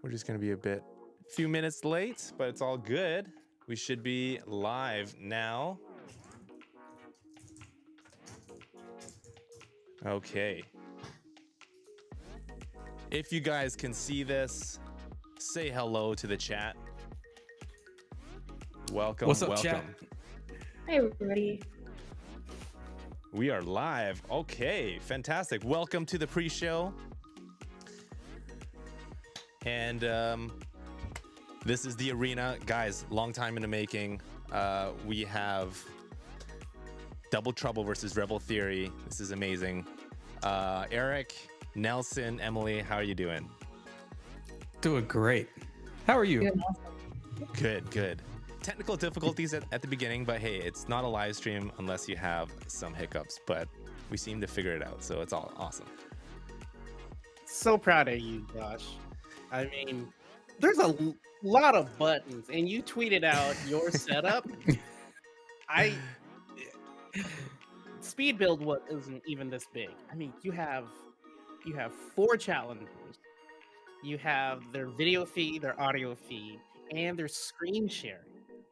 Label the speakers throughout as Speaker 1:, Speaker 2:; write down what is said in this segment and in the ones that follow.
Speaker 1: We're just going to be a few minutes late, but it's all good. We should be live now. Okay. If you guys can see this, say hello to the chat. Welcome.
Speaker 2: What's up,
Speaker 1: welcome.
Speaker 2: chat?
Speaker 3: Hi, everybody.
Speaker 1: We are live. Okay, fantastic. Welcome to the pre-show. And this is the arena. Guys, long time in the making. We have Double Trouble versus Rebl Theory. This is amazing. Eric, Nelson, Emily, how are you doing?
Speaker 2: Doing great. How are you?
Speaker 1: Good, good. Technical difficulties at the beginning, but hey, it's not a live stream unless you have some hiccups, but we seem to figure it out, so it's all awesome.
Speaker 4: So proud of you, Josh. I mean, there's a lot of buttons, and you tweeted out your setup. Speed build isn't even this big. I mean, you have 4 challengers. You have their video feed, their audio feed, and their screen sharing.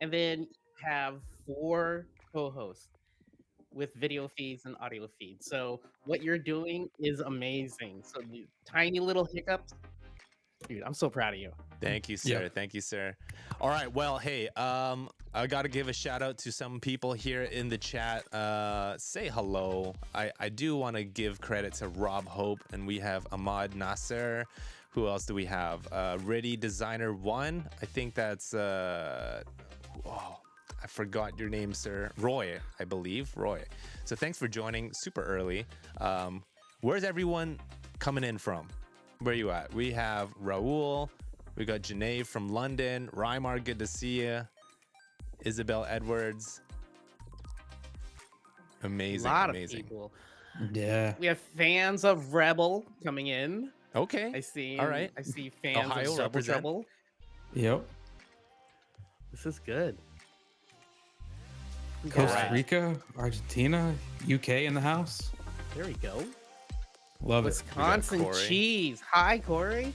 Speaker 4: And then you have 4 co-hosts with video feeds and audio feeds. So what you're doing is amazing. So the tiny little hiccups, dude, I'm so proud of you.
Speaker 1: Thank you, sir.
Speaker 2: Yeah.
Speaker 1: Thank you, sir. All right. Well, hey, I got to give a shout out to some people here in the chat. Say hello. I do want to give credit to Rob Hope, and we have Ahmad Nasser. Who else do we have? Ready Designer 1. I think that's I forgot your name, sir. Roy, I believe. Roy. So thanks for joining super early. Where's everyone coming in from? Where are you at? We have Raul. We got Janae from London. Rymar, good to see you. Isabel Edwards. Amazing,
Speaker 4: A lot
Speaker 1: amazing.
Speaker 4: of people.
Speaker 2: Yeah.
Speaker 4: We have fans of Rebl coming in.
Speaker 1: Okay.
Speaker 4: I see.
Speaker 1: All right.
Speaker 4: I see fans
Speaker 1: Ohio
Speaker 4: of Double
Speaker 1: represent.
Speaker 4: Trouble.
Speaker 2: Yep.
Speaker 4: This is good. We
Speaker 2: Costa
Speaker 4: got-
Speaker 2: Rica, Argentina, UK in the house.
Speaker 4: There we go.
Speaker 2: Love it.
Speaker 4: Wisconsin
Speaker 1: Corey.
Speaker 4: cheese. Hi, Corey.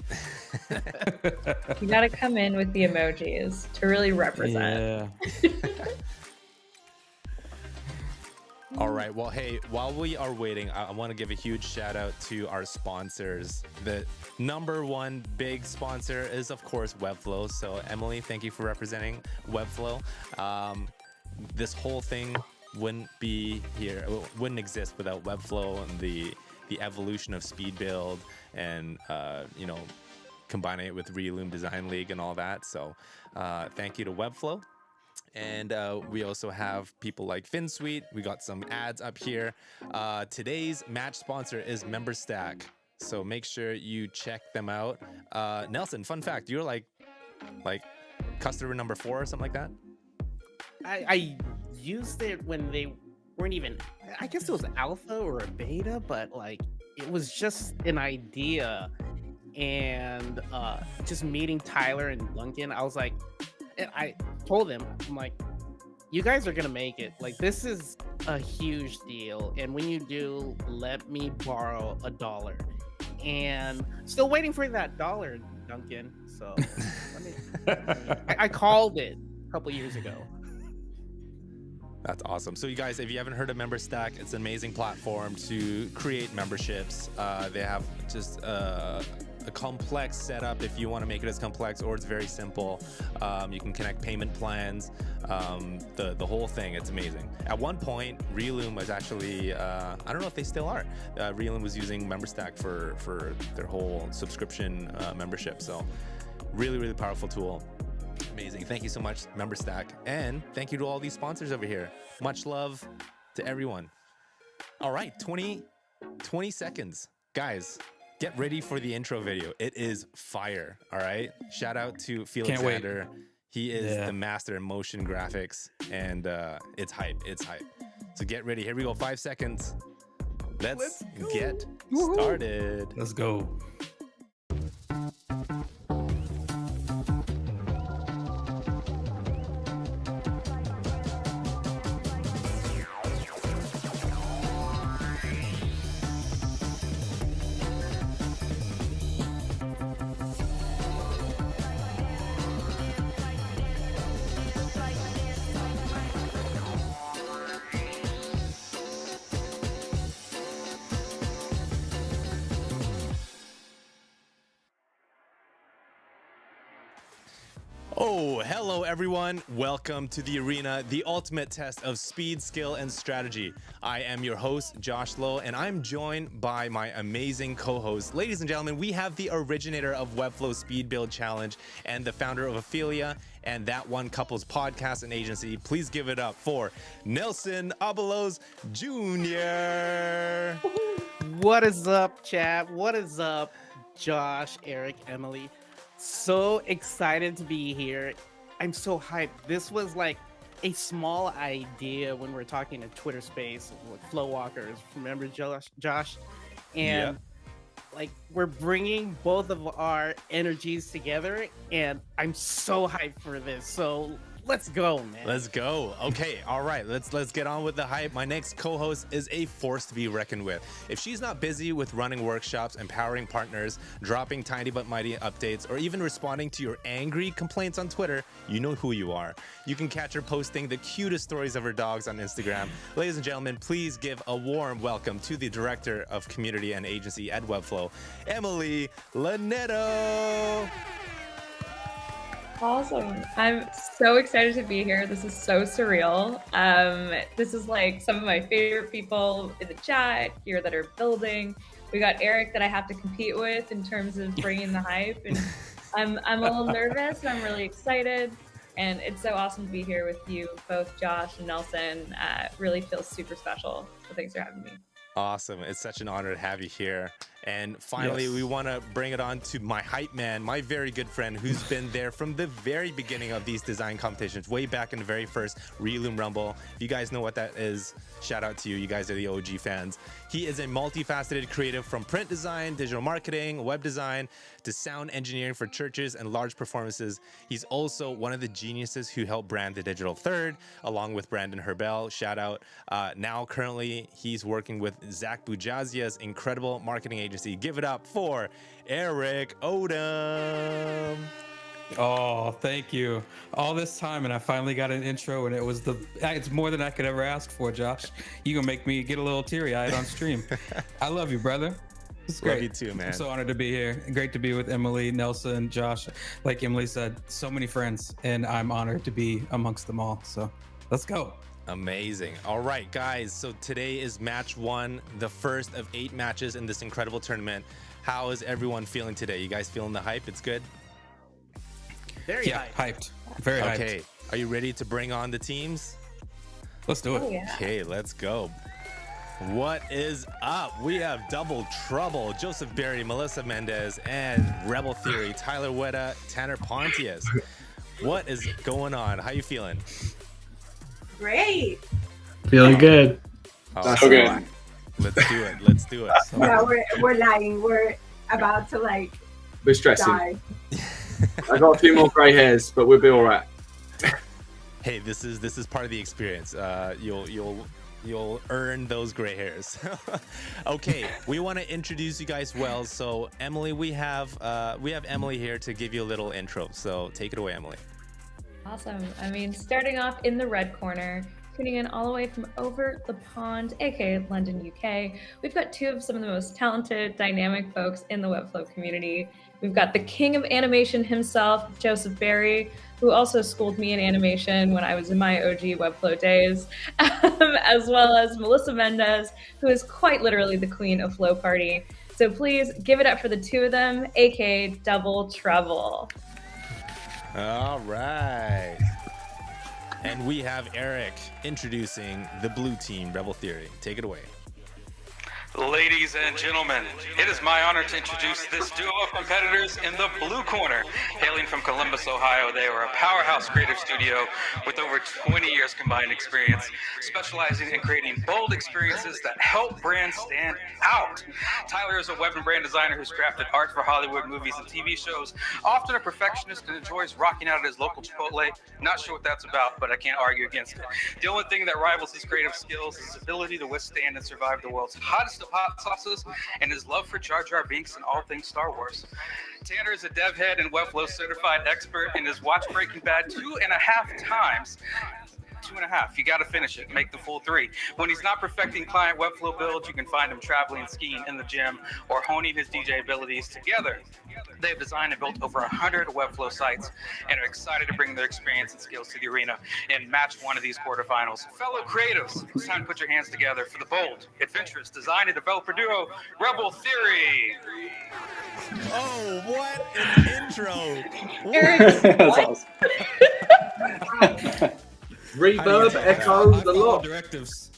Speaker 3: You gotta come in with the emojis to really represent.
Speaker 2: Yeah.
Speaker 1: All right. Well, hey, while we are waiting, I want to give a huge shout out to our sponsors. The #1 big sponsor is, of course, Webflow. So, Emily, thank you for representing Webflow. This whole thing wouldn't be here, wouldn't exist without Webflow and the evolution of speed build and combining it with Reloom Design League and all that. So, thank you to Webflow. And we also have people like Finsweet. We got some ads up here. Today's match sponsor is MemberStack. So make sure you check them out. Nelson, fun fact, you're like customer number 4 or something like that?
Speaker 4: I used it when they weren't even, I guess it was alpha or a beta, but like it was just an idea. And just meeting Tyler and Duncan, I was like, I told them, I'm like, you guys are gonna make it. Like, this is a huge deal, and when you do, let me borrow $1. And still waiting for that $1, Duncan. So I called it a couple years ago.
Speaker 1: That's awesome. So you guys, if you haven't heard of MemberStack, it's an amazing platform to create memberships. They have just a complex setup if you want to make it as complex, or it's very simple. You can connect payment plans, the whole thing. It's amazing. At one point, Reloom was actually, I don't know if they still are. Reloom was using MemberStack for their whole subscription membership. So really, really powerful tool. Amazing. Thank you so much, MemberStack. And thank you to all these sponsors over here. Much love to everyone. All right, 20 seconds. Guys, get ready for the intro video. It is fire, all right? Shout out to Felix
Speaker 2: Can't wait.
Speaker 1: Zander. He is the master in motion graphics, and it's hype. It's hype. So get ready. Here we go. 5 seconds. Let's get started.
Speaker 2: Let's go.
Speaker 1: Oh, hello everyone. Welcome to the arena, the ultimate test of speed, skill, and strategy. I am your host, Josh Lowe, and I'm joined by my amazing co-host. Ladies and gentlemen, we have the originator of Webflow Speed Build Challenge and the founder of Ophelia and That One Couples podcast and agency. Please give it up for Nelson Abelos Jr.
Speaker 4: What is up, chat? What is up, Josh, Eric, Emily? So excited to be here. I'm so hyped. This was like a small idea when we were talking to Twitter Space with Flow Walkers. Remember, Josh? And like we're bringing both of our energies together, and I'm so hyped for this. So let's go, man.
Speaker 1: Let's go. Okay, all right. Let's get on with the hype. My next co-host is a force to be reckoned with. If she's not busy with running workshops, empowering partners, dropping tiny but mighty updates, or even responding to your angry complaints on Twitter, you know who you are. You can catch her posting the cutest stories of her dogs on Instagram. Ladies and gentlemen, please give a warm welcome to the director of community and agency at Webflow, Emily Lanetto.
Speaker 3: Awesome. I'm so excited to be here. This is so surreal. This is like some of my favorite people in the chat here that are building. We got Eric that I have to compete with in terms of bringing the hype. And I'm a little nervous, and I'm really excited. And it's so awesome to be here with you, both Josh and Nelson. Really feels super special. So thanks for having me.
Speaker 1: Awesome. It's such an honor to have you here. And finally, we want to bring it on to my hype man, my very good friend who's been there from the very beginning of these design competitions, way back in the very first Reloom Rumble. If you guys know what that is, shout out to you. You guys are the OG fans. He is a multifaceted creative from print design, digital marketing, web design, to sound engineering for churches and large performances. He's also one of the geniuses who helped brand the Digital Third, along with Brandon Herbel. Shout out. Now, currently, he's working with Zach Bujazia's incredible marketing agency. Give it up for Eric Odom.
Speaker 2: Oh, thank you. All this time, and I finally got an intro, and it's more than I could ever ask for, Josh. You gonna make me get a little teary-eyed on stream. I love you, brother. It's great.
Speaker 1: Love you too, man.
Speaker 2: I'm so honored to be here. Great to be with Emily, Nelson, Josh. Like Emily said, so many friends, and I'm honored to be amongst them all. So let's go.
Speaker 1: Amazing. All right, guys. So today is match 1, the first of 8 matches in this incredible tournament. How is everyone feeling today? You guys feeling the hype? It's good?
Speaker 4: Very
Speaker 2: hyped. Very hyped.
Speaker 1: Okay. Are you ready to bring on the teams?
Speaker 2: Let's do it.
Speaker 3: Oh, yeah.
Speaker 1: Okay, let's go. What is up? We have Double Trouble, Joseph Berry, Melissa Mendez, and Rebl Theory, Tyler Weta, Tanner Pontius. What is going on? How you feeling?
Speaker 5: Great.
Speaker 6: Feeling good.
Speaker 1: Oh,
Speaker 6: So good.
Speaker 1: Let's do it.
Speaker 5: Yeah, we're lying. We're about to like
Speaker 6: We're stressing.
Speaker 5: die.
Speaker 6: I got a few more grey hairs, but we'll be all right.
Speaker 1: Hey, this is part of the experience. You'll earn those gray hairs. Okay, we want to introduce you guys well. So Emily, we have Emily here to give you a little intro. So take it away, Emily.
Speaker 3: Awesome. I mean, starting off in the red corner, tuning in all the way from over the pond, aka London, UK, we've got 2 of some of the most talented, dynamic folks in the Webflow community. We've got the king of animation himself, Joseph Berry, who also schooled me in animation when I was in my OG Webflow days, as well as Melissa Mendez, who is quite literally the queen of Flow Party. So please give it up for the 2 of them, aka Double Trouble.
Speaker 1: All right. And we have Eric introducing the blue team, Rebl Theory. Take it away.
Speaker 7: Ladies and gentlemen, it is my honor to introduce this duo of competitors in the blue corner. Hailing from Columbus, Ohio, they are a powerhouse creative studio with over 20 years combined experience, specializing in creating bold experiences that help brands stand out. Tyler is a web and brand designer who's crafted art for Hollywood movies and TV shows, often a perfectionist and enjoys rocking out at his local Chipotle. Not sure what that's about, but I can't argue against it. The only thing that rivals his creative skills is his ability to withstand and survive the world's hottest of hot sauces and his love for Jar Jar Binks and all things Star Wars. Tanner is a dev head and Webflow certified expert and has watched Breaking Bad 2.5 times. 2.5. You got to finish it. Make the full 3. When he's not perfecting client Webflow builds, you can find him traveling, skiing in the gym, or honing his DJ abilities. Together, they've designed and built over 100 Webflow sites and are excited to bring their experience and skills to the arena and match one of these quarterfinals. Fellow creatives, it's time to put your hands together for the bold, adventurous design and developer duo, Rebl Theory.
Speaker 1: Oh, what an intro!
Speaker 3: Eric,
Speaker 8: That's awesome.
Speaker 6: Reverb, echo, the lot.
Speaker 2: Directives.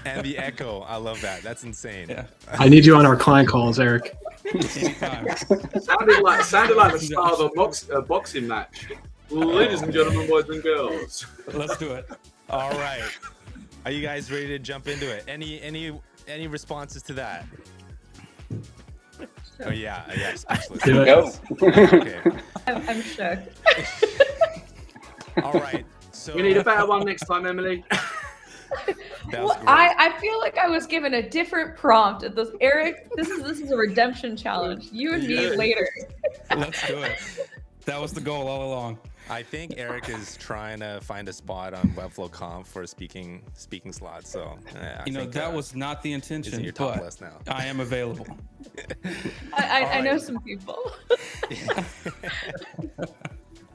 Speaker 1: And the echo, I love that. That's insane.
Speaker 2: Yeah.
Speaker 9: I need you on our client calls, Eric.
Speaker 2: Anytime.
Speaker 6: Sounded like the start of a boxing match. Ladies and gentlemen, boys and girls.
Speaker 2: Let's do it.
Speaker 1: All right. Are you guys ready to jump into it? Any responses to that? Oh yeah, speechless.
Speaker 9: Do it.
Speaker 8: Go.
Speaker 1: Okay.
Speaker 3: I'm shook.
Speaker 1: All right. So
Speaker 6: We need a better one next time, Emily.
Speaker 1: that was
Speaker 3: Well,
Speaker 1: great.
Speaker 3: I feel like I was given a different prompt at this. Eric, this is a redemption challenge. You and me
Speaker 6: Yeah.
Speaker 3: later.
Speaker 2: Let's do it. That was the goal all along.
Speaker 1: I think Eric is trying to find a spot on Webflow Conf for a speaking slot. So I think,
Speaker 2: That was not the
Speaker 1: is
Speaker 2: intention,
Speaker 1: in your top
Speaker 2: but
Speaker 1: list now.
Speaker 2: I am available.
Speaker 3: I know
Speaker 1: right.
Speaker 3: some people.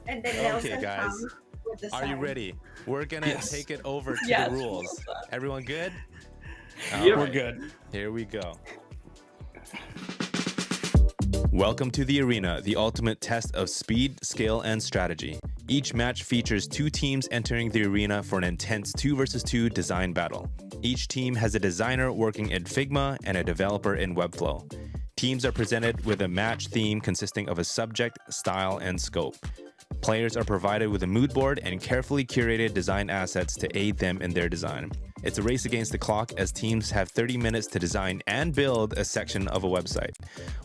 Speaker 5: And then
Speaker 1: Okay,
Speaker 5: Nelson
Speaker 1: guys.
Speaker 5: comes with the
Speaker 1: Are you
Speaker 5: sign.
Speaker 1: ready? We're gonna
Speaker 2: Yes.
Speaker 1: take it over to
Speaker 3: Yes.
Speaker 1: the rules. Everyone good?
Speaker 6: Yep.
Speaker 2: We're good.
Speaker 1: Here we go. Welcome to the arena, the ultimate test of speed, skill, and strategy. Each match features 2 teams entering the arena for an intense 2 versus 2 design battle. Each team has a designer working in Figma and a developer in Webflow. Teams are presented with a match theme consisting of a subject, style, and scope. Players are provided with a mood board and carefully curated design assets to aid them in their design. It's a race against the clock as teams have 30 minutes to design and build a section of a website.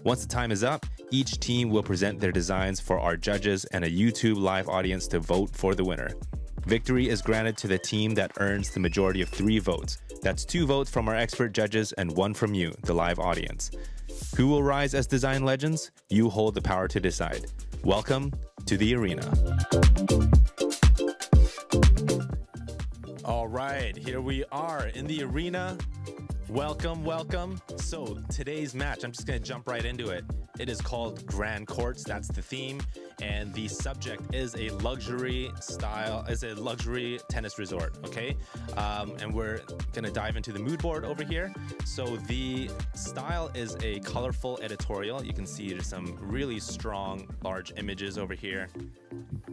Speaker 1: Once the time is up, each team will present their designs for our judges and a YouTube live audience to vote for the winner. Victory is granted to the team that earns the majority of 3 votes. That's 2 votes from our expert judges and 1 from you, the live audience. Who will rise as design legends? You hold the power to decide. Welcome to the arena. All right, here we are in the arena. Welcome, welcome. So today's match, I'm just gonna jump right into it. It is called Grand Courts, that's the theme. And the subject is a luxury tennis resort, okay? And we're gonna dive into the mood board over here. So the style is a colorful editorial. You can see there's some really strong, large images over here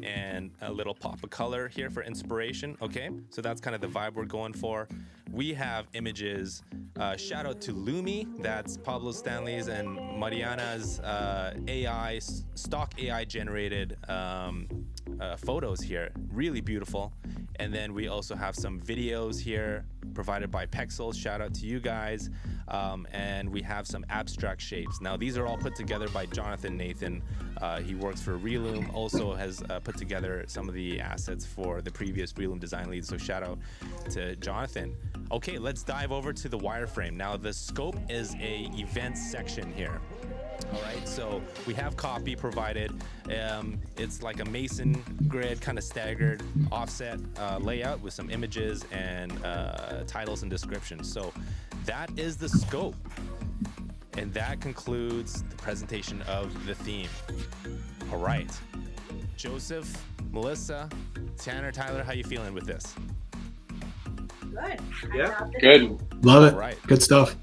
Speaker 1: and a little pop of color here for inspiration, okay? So that's kind of the vibe we're going for. We have images, shout out to Lumi, that's Pablo Stanley's and Mariana's stock AI generated photos here, really beautiful. And then we also have some videos here provided by Pexels, shout out to you guys. And we have some abstract shapes. Now these are all put together by Jonathan Nathan. He works for Reloom, also has put together some of the assets for the previous Reloom design lead, so shout out to Jonathan. Okay, let's dive over to the wireframe. Now the scope is a event section here. All right, so we have copy provided. It's like a Mason grid, kind of staggered offset layout with some images and titles and descriptions. So that is the scope. And that concludes the presentation of the theme. All right. Joseph, Melissa, Tanner, Tyler, how you feeling with this?
Speaker 5: Good.
Speaker 6: Yeah.
Speaker 8: Good.
Speaker 9: Love it.
Speaker 1: All right.
Speaker 9: Good stuff.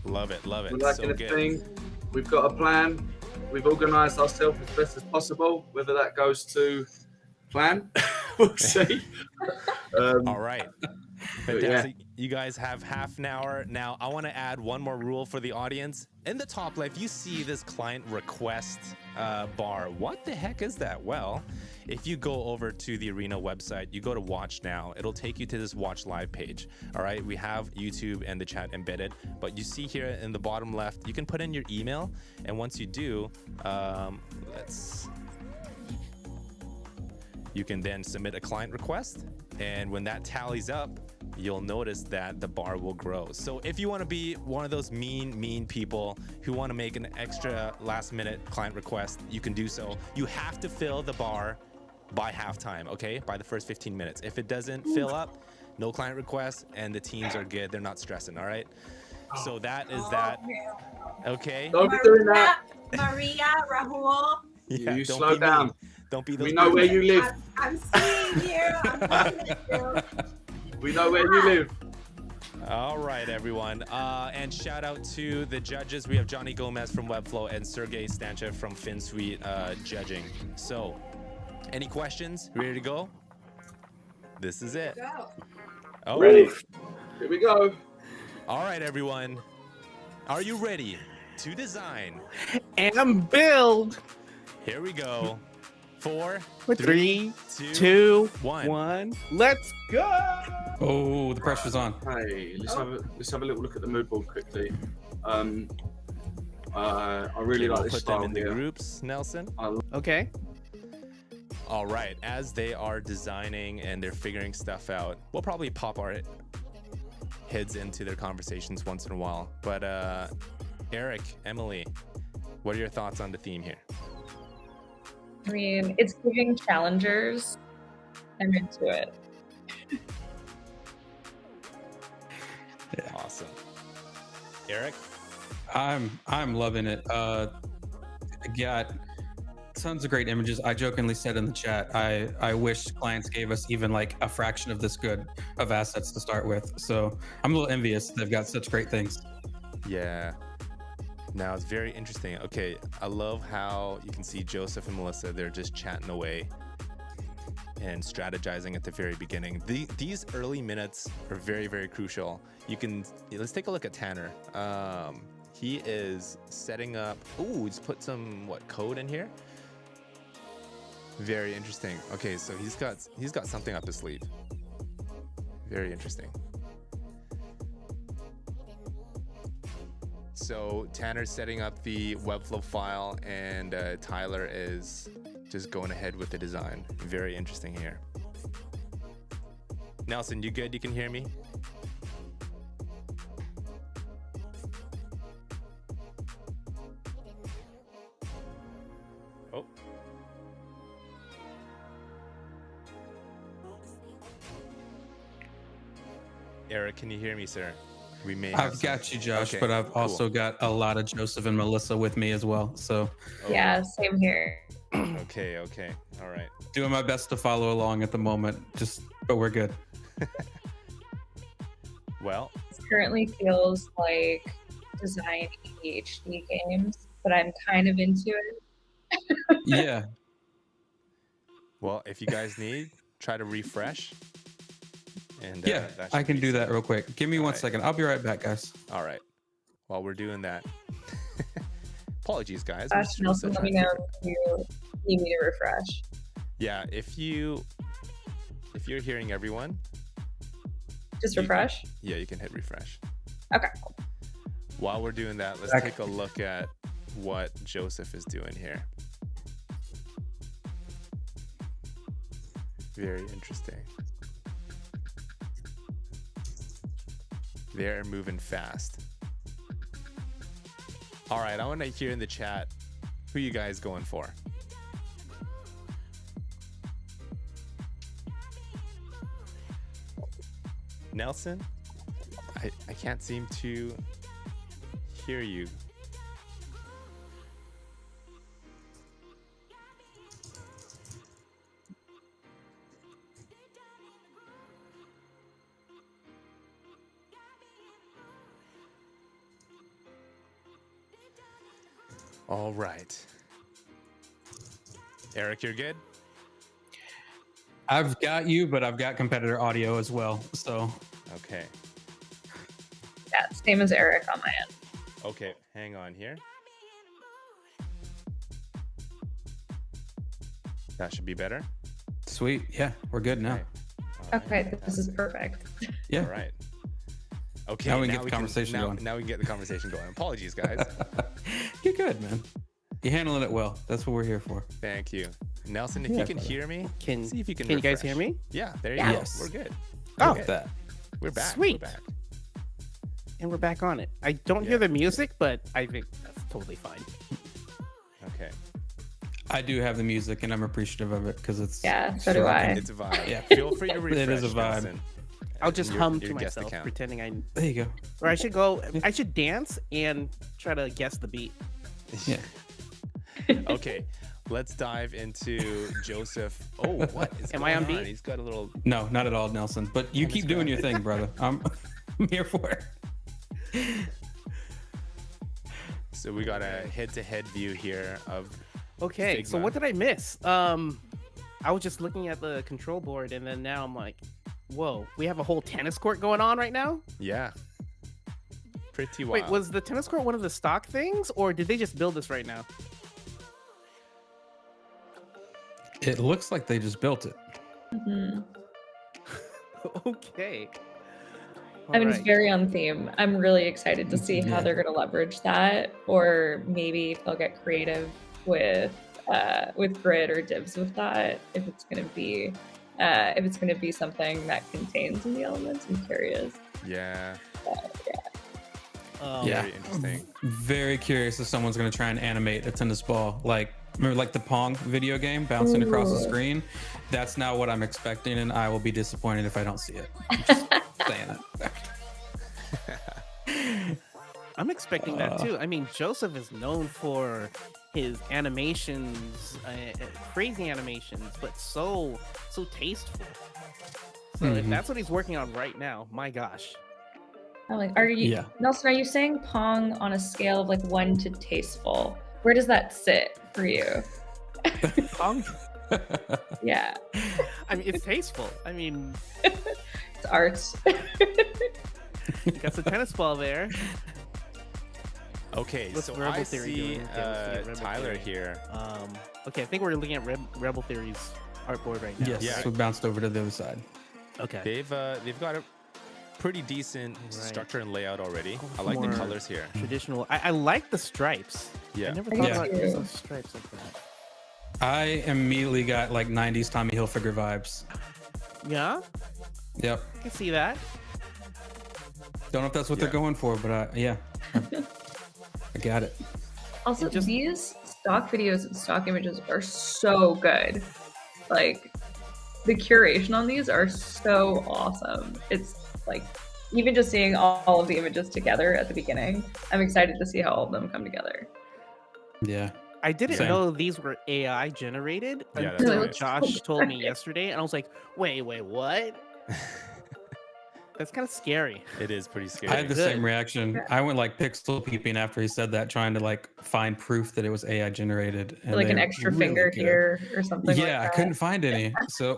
Speaker 1: Love it. Love it.
Speaker 6: We're liking
Speaker 1: So
Speaker 6: the
Speaker 1: good.
Speaker 6: thing. We've got a plan. We've organised ourselves as best as possible. Whether that goes to plan, we'll see.
Speaker 1: All right. Fantastic. You guys have half an hour. Now, I want to add one more rule for the audience. In the top left, you see this client request bar. What the heck is that? Well, if you go over to the Arena website, you go to Watch Now, it'll take you to this Watch Live page. All right, we have YouTube and the chat embedded, but you see here in the bottom left, you can put in your email, and once you do, you can then submit a client request, and when that tallies up, you'll notice that the bar will grow. So if you want to be one of those mean people who want to make an extra last minute client request, you can do so. You have to fill the bar by halftime, okay? By the first 15 minutes. If it doesn't fill up, no client requests, and the teams are good. They're not stressing, all right? So that is that. Okay?
Speaker 6: Don't be doing that.
Speaker 5: Maria, Rahul,
Speaker 1: Yeah,
Speaker 6: You
Speaker 1: don't
Speaker 6: slow
Speaker 1: be
Speaker 6: down.
Speaker 1: mean. Don't be those
Speaker 6: We know
Speaker 1: people.
Speaker 6: where you live.
Speaker 5: I'm seeing you. I'm looking at you.
Speaker 6: We know where you live.
Speaker 1: All right, everyone. And shout out to the judges. We have Johnny Gomez from Webflow and Sergey Stanchev from Finsweet judging. So, any questions? Ready to go? This is it.
Speaker 5: Go.
Speaker 1: Oh,
Speaker 6: Ready? Here we go.
Speaker 1: all right, everyone. Are you ready to design?
Speaker 4: And build.
Speaker 1: Here we go. 4,
Speaker 4: 3,
Speaker 1: 2,
Speaker 4: 2,
Speaker 1: 1.
Speaker 4: 1. Let's go.
Speaker 2: Oh, the pressure's on.
Speaker 6: Hey, let's have a little look at the mood board quickly. I really
Speaker 1: We'll
Speaker 6: like this
Speaker 1: put
Speaker 6: style
Speaker 1: them in the
Speaker 6: here.
Speaker 1: groups, Nelson.
Speaker 4: Okay.
Speaker 1: All right, as they are designing and they're figuring stuff out, we'll probably pop our heads into their conversations once in a while. But Eric, Emily, what are your thoughts on the theme here?
Speaker 3: I mean, it's giving challengers. I'm into it.
Speaker 1: Awesome. Eric?
Speaker 2: I'm loving it. Got tons of great images. I jokingly said in the chat, I wish clients gave us even like a fraction of this good of assets to start with. So I'm a little envious. They've got such great things.
Speaker 1: Yeah. Now it's very interesting. Okay, I love how you can see Joseph and Melissa, they're just chatting away and strategizing at the very beginning. These early minutes are very, very crucial. Let's take a look at Tanner. He is setting up, he's put some, code in here? Very interesting. Okay, so he's got something up his sleeve. Very interesting. So Tanner's setting up the Webflow file, and Tyler is just going ahead with the design. Very interesting here. Nelson, you good? You can hear me? Oh. Eric, can you hear me, sir? We may have
Speaker 2: I've got you, Josh,
Speaker 1: Okay,
Speaker 2: but I've
Speaker 1: cool.
Speaker 2: also got a lot of Joseph and Melissa with me as well. So
Speaker 3: Yeah, same here.
Speaker 1: Okay. All right.
Speaker 2: doing my best to follow along at the moment. But we're good.
Speaker 1: Well,
Speaker 3: It currently feels like design ADHD games, but I'm kind of into it.
Speaker 2: Yeah.
Speaker 1: well, if you guys need, try to refresh. And
Speaker 2: Yeah,
Speaker 1: that
Speaker 2: I
Speaker 1: should
Speaker 2: can
Speaker 1: be
Speaker 2: do
Speaker 1: set.
Speaker 2: that real quick. Give me
Speaker 1: All
Speaker 2: one
Speaker 1: right.
Speaker 2: second. I'll be right back, guys.
Speaker 1: All right. While we're doing that, apologies, guys.
Speaker 3: Gosh, Nelson, let me know if you need me to refresh.
Speaker 1: Yeah, if you're hearing everyone,
Speaker 3: Just
Speaker 1: You-
Speaker 3: refresh?
Speaker 1: yeah, you can hit refresh.
Speaker 3: Okay.
Speaker 1: While we're doing that, let's
Speaker 2: Back.
Speaker 1: take a look at what Joseph is doing here. Very interesting. They're moving fast. All right, I want to hear in the chat, who you guys going for? Nelson? I can't seem to hear you. All right. Eric, you're good?
Speaker 2: I've got you, but I've got competitor audio as well. So
Speaker 1: Okay.
Speaker 3: Yeah, same as Eric on my end.
Speaker 1: Okay, hang on here. That should be better.
Speaker 2: sweet. Yeah, we're good now.
Speaker 1: Okay.
Speaker 3: Okay, this is perfect.
Speaker 2: Yeah.
Speaker 1: All right. Okay.
Speaker 2: Now we can get the conversation
Speaker 1: now,
Speaker 2: going.
Speaker 1: Now we can get the conversation going. Apologies, guys.
Speaker 2: You're good, man. You're handling it well. That's what we're here for.
Speaker 1: Thank you, Nelson. If
Speaker 2: Yeah,
Speaker 1: you can
Speaker 2: brother.
Speaker 1: hear me,
Speaker 4: Can
Speaker 1: see if you can.
Speaker 4: you guys
Speaker 1: refresh.
Speaker 4: hear me?
Speaker 1: Yeah. There you
Speaker 3: Yeah.
Speaker 1: go.
Speaker 2: Yes.
Speaker 1: We're good.
Speaker 4: Oh.
Speaker 2: Look at that.
Speaker 1: We're back.
Speaker 4: Sweet.
Speaker 1: We're back.
Speaker 4: And we're back on it. I don't
Speaker 1: Yeah.
Speaker 4: hear the music, but I think that's totally fine.
Speaker 1: Okay.
Speaker 2: I do have the music, and I'm appreciative of it because it's
Speaker 3: So do I.
Speaker 1: It's a vibe.
Speaker 2: Yeah.
Speaker 1: Feel free to refresh.
Speaker 2: It is a vibe.
Speaker 1: Nelson.
Speaker 4: I'll just
Speaker 1: Your-
Speaker 4: hum
Speaker 1: your
Speaker 4: to
Speaker 1: guest
Speaker 4: myself,
Speaker 1: account.
Speaker 4: pretending I.
Speaker 2: There you go.
Speaker 4: Or I should go. I should dance and try to guess the beat.
Speaker 2: Yeah.
Speaker 1: Okay, let's dive into Joseph. Oh, what is
Speaker 4: Am
Speaker 1: going
Speaker 4: I on beat?
Speaker 1: He's got a little.
Speaker 2: No, not at all, Nelson. But you keep doing your thing, brother. I'm here for it.
Speaker 1: So we got a head-to-head view here of.
Speaker 4: Okay, so
Speaker 1: Figma.
Speaker 4: what did I miss? I was just looking at the control board, and then now I'm like, whoa, we have a whole tennis court going on right now?
Speaker 1: Yeah. Pretty wild.
Speaker 4: Wait, was the tennis court one of the stock things, or did they just build this right now?
Speaker 2: It looks like they just built it.
Speaker 3: Mhm.
Speaker 4: Okay.
Speaker 3: I mean, it's
Speaker 4: Alright.
Speaker 3: very on theme. I'm really excited to see how
Speaker 2: Yeah.
Speaker 3: they're going to leverage that, or maybe if they'll get creative with grid or divs with that. If it's going to be something that contains some of the elements, I'm curious.
Speaker 1: Yeah.
Speaker 2: Yeah.
Speaker 1: Very interesting.
Speaker 2: Very curious if someone's going to try and animate a tennis ball. Like, remember, like the Pong video game bouncing across the
Speaker 3: Ooh.
Speaker 2: screen? That's now what I'm expecting, and I will be disappointed if I don't see it. I'm just saying it.
Speaker 4: I'm expecting that too. I mean, Joseph is known for his animations, crazy animations, but so tasteful. So if
Speaker 2: Mhm.
Speaker 4: that's what he's working on right now, my gosh.
Speaker 3: I'm like, are you,
Speaker 2: Yeah.
Speaker 3: Nelson, are you saying Pong on a scale of like 1 to tasteful? Where does that sit for you?
Speaker 4: Pong,
Speaker 3: Yeah,
Speaker 4: I mean, it's tasteful. I mean,
Speaker 3: it's art.
Speaker 4: you got the tennis ball there.
Speaker 1: Okay,
Speaker 4: What's
Speaker 1: so
Speaker 4: Rebl
Speaker 1: I
Speaker 4: Theory
Speaker 1: see
Speaker 4: doing? Okay, let's look at Rebl
Speaker 1: Tyler
Speaker 4: Theory.
Speaker 1: here.
Speaker 4: Okay, I think we're looking at Rebel Theory's artboard right now.
Speaker 2: Yes,
Speaker 1: Yeah.
Speaker 2: we bounced over to the other side.
Speaker 4: Okay.
Speaker 1: They've got a pretty decent
Speaker 4: Right.
Speaker 1: structure and layout already.
Speaker 4: Go
Speaker 1: I like the
Speaker 4: for-
Speaker 1: colors here.
Speaker 4: Traditional. I like the stripes.
Speaker 1: Yeah.
Speaker 4: I never
Speaker 3: Me
Speaker 4: thought about
Speaker 3: too.
Speaker 4: using stripes like that.
Speaker 2: I immediately got like 90s Tommy Hilfiger vibes.
Speaker 4: Yeah,
Speaker 2: Yep.
Speaker 4: I can see that.
Speaker 2: Don't know if that's what
Speaker 1: Yeah.
Speaker 2: they're going for, but yeah. I got it.
Speaker 3: Also,
Speaker 4: It just-
Speaker 3: these stock videos and stock images are so good. Like, the curation on these are so awesome. It's like, even just seeing all of the images together at the beginning, I'm excited to see how all of them come together.
Speaker 2: Yeah.
Speaker 4: I didn't
Speaker 2: Same.
Speaker 4: know these were AI generated
Speaker 1: Yeah, that's
Speaker 4: until
Speaker 1: right.
Speaker 4: Josh told me yesterday, and I was like, "Wait, what?" That's kind of scary.
Speaker 1: It is pretty scary.
Speaker 2: I had the
Speaker 4: Good.
Speaker 2: same reaction. I went like pixel peeping after he said that, trying to like find proof that it was AI generated. And
Speaker 3: Like an
Speaker 2: they're
Speaker 3: extra
Speaker 2: really
Speaker 3: finger
Speaker 2: good.
Speaker 3: here or something.
Speaker 2: Yeah,
Speaker 3: like
Speaker 2: I
Speaker 3: that.
Speaker 2: couldn't find any. So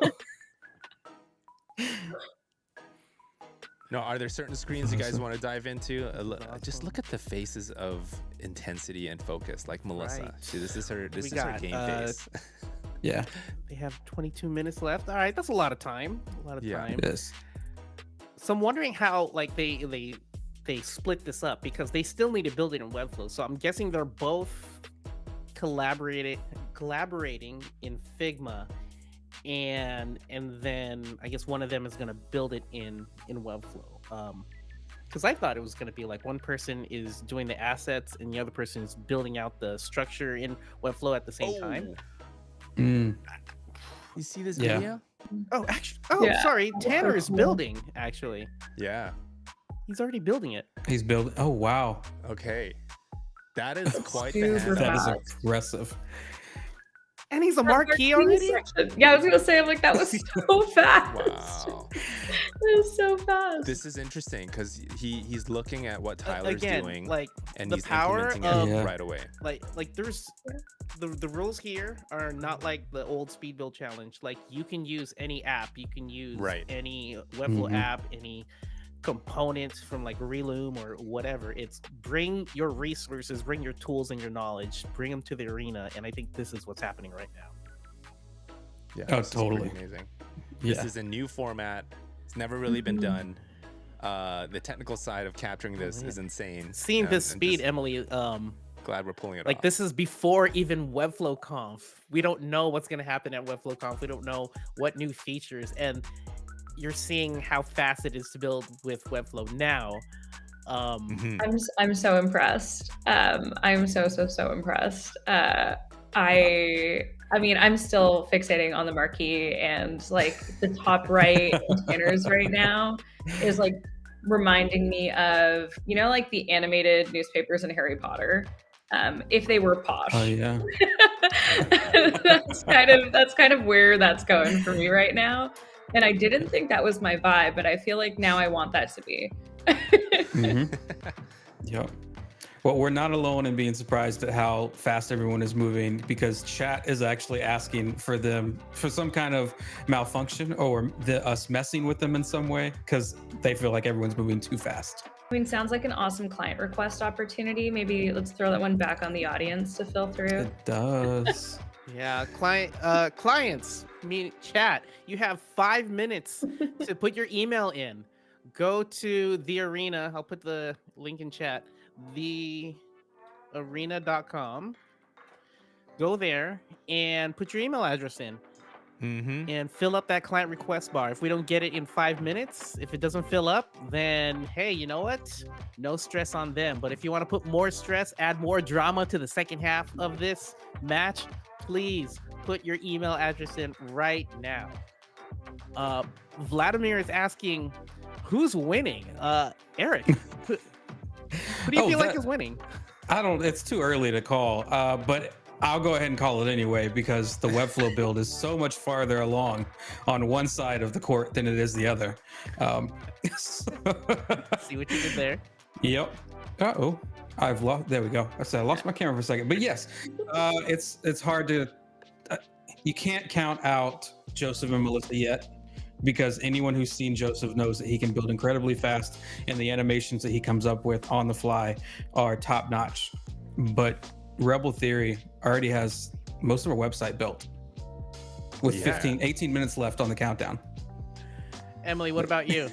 Speaker 1: No, are there certain screens you guys
Speaker 2: Awesome.
Speaker 1: want to dive into? Just
Speaker 4: Awesome.
Speaker 1: look at the faces of intensity and focus, like Melissa.
Speaker 4: Right.
Speaker 1: See, this is her
Speaker 4: We
Speaker 1: game
Speaker 4: got,
Speaker 1: face.
Speaker 2: yeah,
Speaker 4: They have 22 minutes left. All right, that's a lot of time. A lot of
Speaker 1: Yeah.
Speaker 4: time.
Speaker 2: it is.
Speaker 4: So I'm wondering how like they split this up because they still need to build it in Webflow. So I'm guessing they're both collaborating in Figma, and then I guess one of them is gonna build it in Webflow. Because I thought it was gonna be like one person is doing the assets and the other person is building out the structure in Webflow at the same time.
Speaker 2: Mm.
Speaker 1: You see this
Speaker 2: Yeah.
Speaker 1: video?
Speaker 4: Oh, actually,
Speaker 3: Yeah.
Speaker 4: sorry, Tanner is
Speaker 3: Cool.
Speaker 4: building. Actually,
Speaker 1: Yeah.
Speaker 4: he's already building it.
Speaker 2: He's building. Oh wow,
Speaker 1: Okay. That is quite the
Speaker 3: Super
Speaker 1: hands-on.
Speaker 2: that is
Speaker 3: fast.
Speaker 2: aggressive.
Speaker 4: And he's a
Speaker 3: That
Speaker 4: marquee
Speaker 3: marquee
Speaker 4: already.
Speaker 3: section. Yeah, I was gonna say, I'm like, that was so fast.
Speaker 1: Wow.
Speaker 3: That was so fast.
Speaker 1: This is interesting because he's looking at what Tyler's
Speaker 4: Again,
Speaker 1: doing
Speaker 4: like
Speaker 1: and
Speaker 4: the
Speaker 1: he's
Speaker 4: power
Speaker 1: implementing
Speaker 4: of
Speaker 1: it
Speaker 2: Yeah.
Speaker 1: right away.
Speaker 4: like there's the rules here are not like the old speed build challenge. Like you can use any app, you can use
Speaker 1: Right.
Speaker 4: any Webflow
Speaker 2: Mhm.
Speaker 4: app, any components from like Reloom or whatever. It's bring your resources, bring your tools and your knowledge, bring them to the arena. And I think this is what's happening right now.
Speaker 1: Yeah.
Speaker 2: Oh,
Speaker 1: this is pretty
Speaker 2: totally.
Speaker 1: amazing.
Speaker 2: Yeah.
Speaker 1: This is a new format. It's never really been done. The technical side of capturing this is insane.
Speaker 4: Seeing
Speaker 1: and-
Speaker 4: this
Speaker 1: and
Speaker 4: speed,
Speaker 1: just
Speaker 4: Emily,
Speaker 1: glad we're pulling it
Speaker 4: like
Speaker 1: off.
Speaker 4: this is before even Webflow Conf. We don't know what's going to happen at Webflow Conf. We don't know what new features, and you're seeing how fast it is to build with Webflow now.
Speaker 1: Mhm.
Speaker 3: I'm so impressed. I'm so impressed. I mean, I'm still fixating on the marquee, and like the top right containers right now is like reminding me of, you know, like the animated newspapers in Harry Potter, if they were posh.
Speaker 2: Oh yeah.
Speaker 3: That's kind of where that's going for me right now. And I didn't think that was my vibe, but I feel like now I want that to be.
Speaker 2: Yep. Well, we're not alone in being surprised at how fast everyone is moving, because chat is actually asking for some kind of malfunction or us messing with them in some way, because they feel like everyone's moving too fast.
Speaker 3: I mean, sounds like an awesome client request opportunity. Maybe let's throw that one back on the audience to fill through.
Speaker 2: It does.
Speaker 4: Yeah, clients, chat. You have 5 minutes to put your email in. Go to the arena. I'll put the link in chat. thearena.com. Go there and put your email address in. And fill up that client request bar. If we don't get it in 5 minutes, if it doesn't fill up, then hey, you know what? No stress on them. But if you want to put more stress, add more drama to the second half of this match, please put your email address in right now. Vladimir is asking, who's winning? Eric, who do you feel like is winning?
Speaker 2: It's too early to call, but I'll go ahead and call it anyway, because the Webflow build is so much farther along on one side of the court than it is the other.
Speaker 4: See what you did there?
Speaker 2: Yep. Uh-oh. I've lost. There we go. I said I lost my camera for a second, but yes, it's hard to. You can't count out Joseph and Melissa yet, because anyone who's seen Joseph knows that he can build incredibly fast, and the animations that he comes up with on the fly are top notch. But Rebl Theory already has most of our website built with 18 minutes left on the countdown.
Speaker 4: Emily, what about you?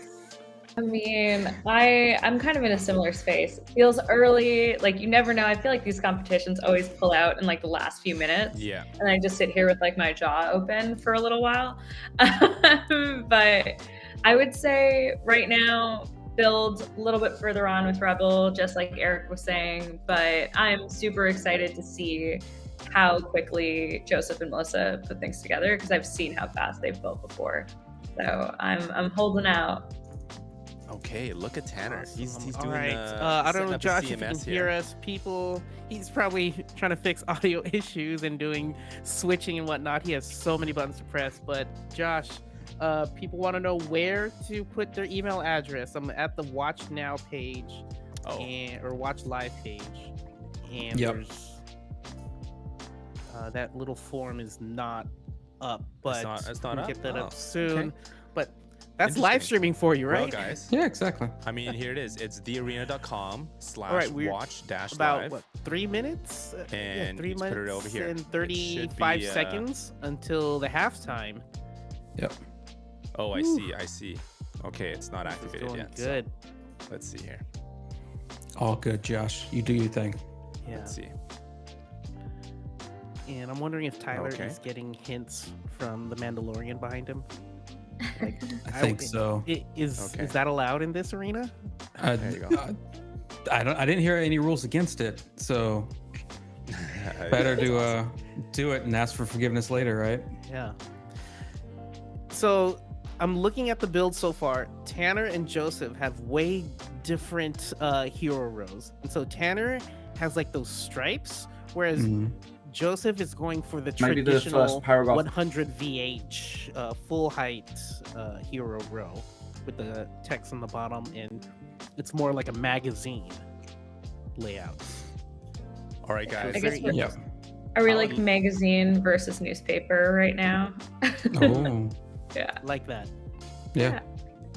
Speaker 3: I mean, I'm kind of in a similar space. It feels early, like you never know. I feel like these competitions always pull out in like the last few minutes.
Speaker 1: Yeah.
Speaker 3: And I just sit here with like my jaw open for a little while. But I would say right now, build a little bit further on with Rebl, just like Eric was saying. But I'm super excited to see how quickly Joseph and Melissa put things together, because I've seen how fast they've built before. So I'm holding out.
Speaker 1: Okay, look at Tanner. He's doing.
Speaker 4: All right. I don't know, Josh, if you can hear us. He's probably trying to fix audio issues and doing switching and whatnot. He has so many buttons to press. But Josh, people want to know where to put their email address. I'm at the Watch Now page, or Watch Live page, and there's that little form is not up, but
Speaker 1: it's not up.
Speaker 4: Get that up soon.
Speaker 1: Okay.
Speaker 4: But that's live streaming for you, right?
Speaker 1: Well, guys.
Speaker 2: Yeah, exactly.
Speaker 1: I mean, here it is. It's thearena.com/watch-live.
Speaker 4: About what, 3 minutes?
Speaker 1: And
Speaker 4: 3
Speaker 1: let's
Speaker 4: minutes
Speaker 1: put it over here.
Speaker 4: and 35 seconds until the halftime.
Speaker 2: Yep.
Speaker 1: Oh, I see. Okay, it's not activated yet.
Speaker 4: Good.
Speaker 1: So let's see here.
Speaker 2: All good, Josh. You do your thing.
Speaker 4: Yeah.
Speaker 1: Let's see.
Speaker 4: And I'm wondering if Tyler is getting hints from the Mandalorian behind him. Like,
Speaker 2: I think so.
Speaker 4: Is that allowed in this arena?
Speaker 1: There you go.
Speaker 2: I didn't hear any rules against it, so better to do it and ask for forgiveness later, right?
Speaker 4: Yeah. So I'm looking at the build so far. Tanner and Joseph have way different hero rows. And so Tanner has like those stripes, whereas Joseph is going for the traditional 100 VH full height hero row with the text on the bottom, and it's more like a magazine layout.
Speaker 1: All right, guys.
Speaker 3: I guess are we like magazine versus newspaper right now?
Speaker 2: Oh.
Speaker 3: Yeah.
Speaker 4: Like that.
Speaker 2: Yeah.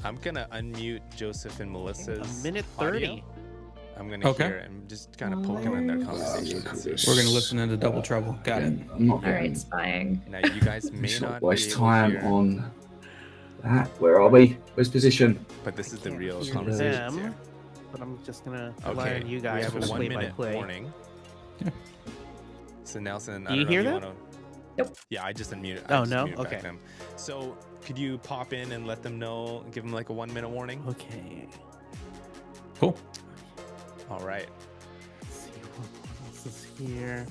Speaker 1: I'm gonna unmute Joseph and Melissa's
Speaker 4: 1:30.
Speaker 1: audio. I'm gonna hear it and just kind of poke them in their conversation.
Speaker 2: We're gonna listen into Double Trouble. Got it.
Speaker 6: I'm not
Speaker 3: All right, spying.
Speaker 1: Now you guys may not
Speaker 6: waste
Speaker 1: be
Speaker 6: time
Speaker 1: able to hear,
Speaker 6: on that. Where are we? Where's position?
Speaker 1: but this is the real
Speaker 4: hear
Speaker 1: conversation
Speaker 4: them.
Speaker 1: here.
Speaker 4: But I'm just gonna rely
Speaker 1: Okay,
Speaker 4: on you
Speaker 1: we
Speaker 4: guys
Speaker 1: have
Speaker 4: for
Speaker 1: a
Speaker 4: the
Speaker 1: 1 minute
Speaker 4: play-by-play.
Speaker 1: warning.
Speaker 2: Yeah.
Speaker 1: So Nelson,
Speaker 4: Do you hear that?
Speaker 3: Nope.
Speaker 1: Yeah, I just unmuted.
Speaker 4: Oh, no? Okay.
Speaker 1: Them. So could you pop in and let them know, give them like a 1 minute warning?
Speaker 4: Okay.
Speaker 2: Cool.
Speaker 1: All right.
Speaker 4: Let's see what else is here.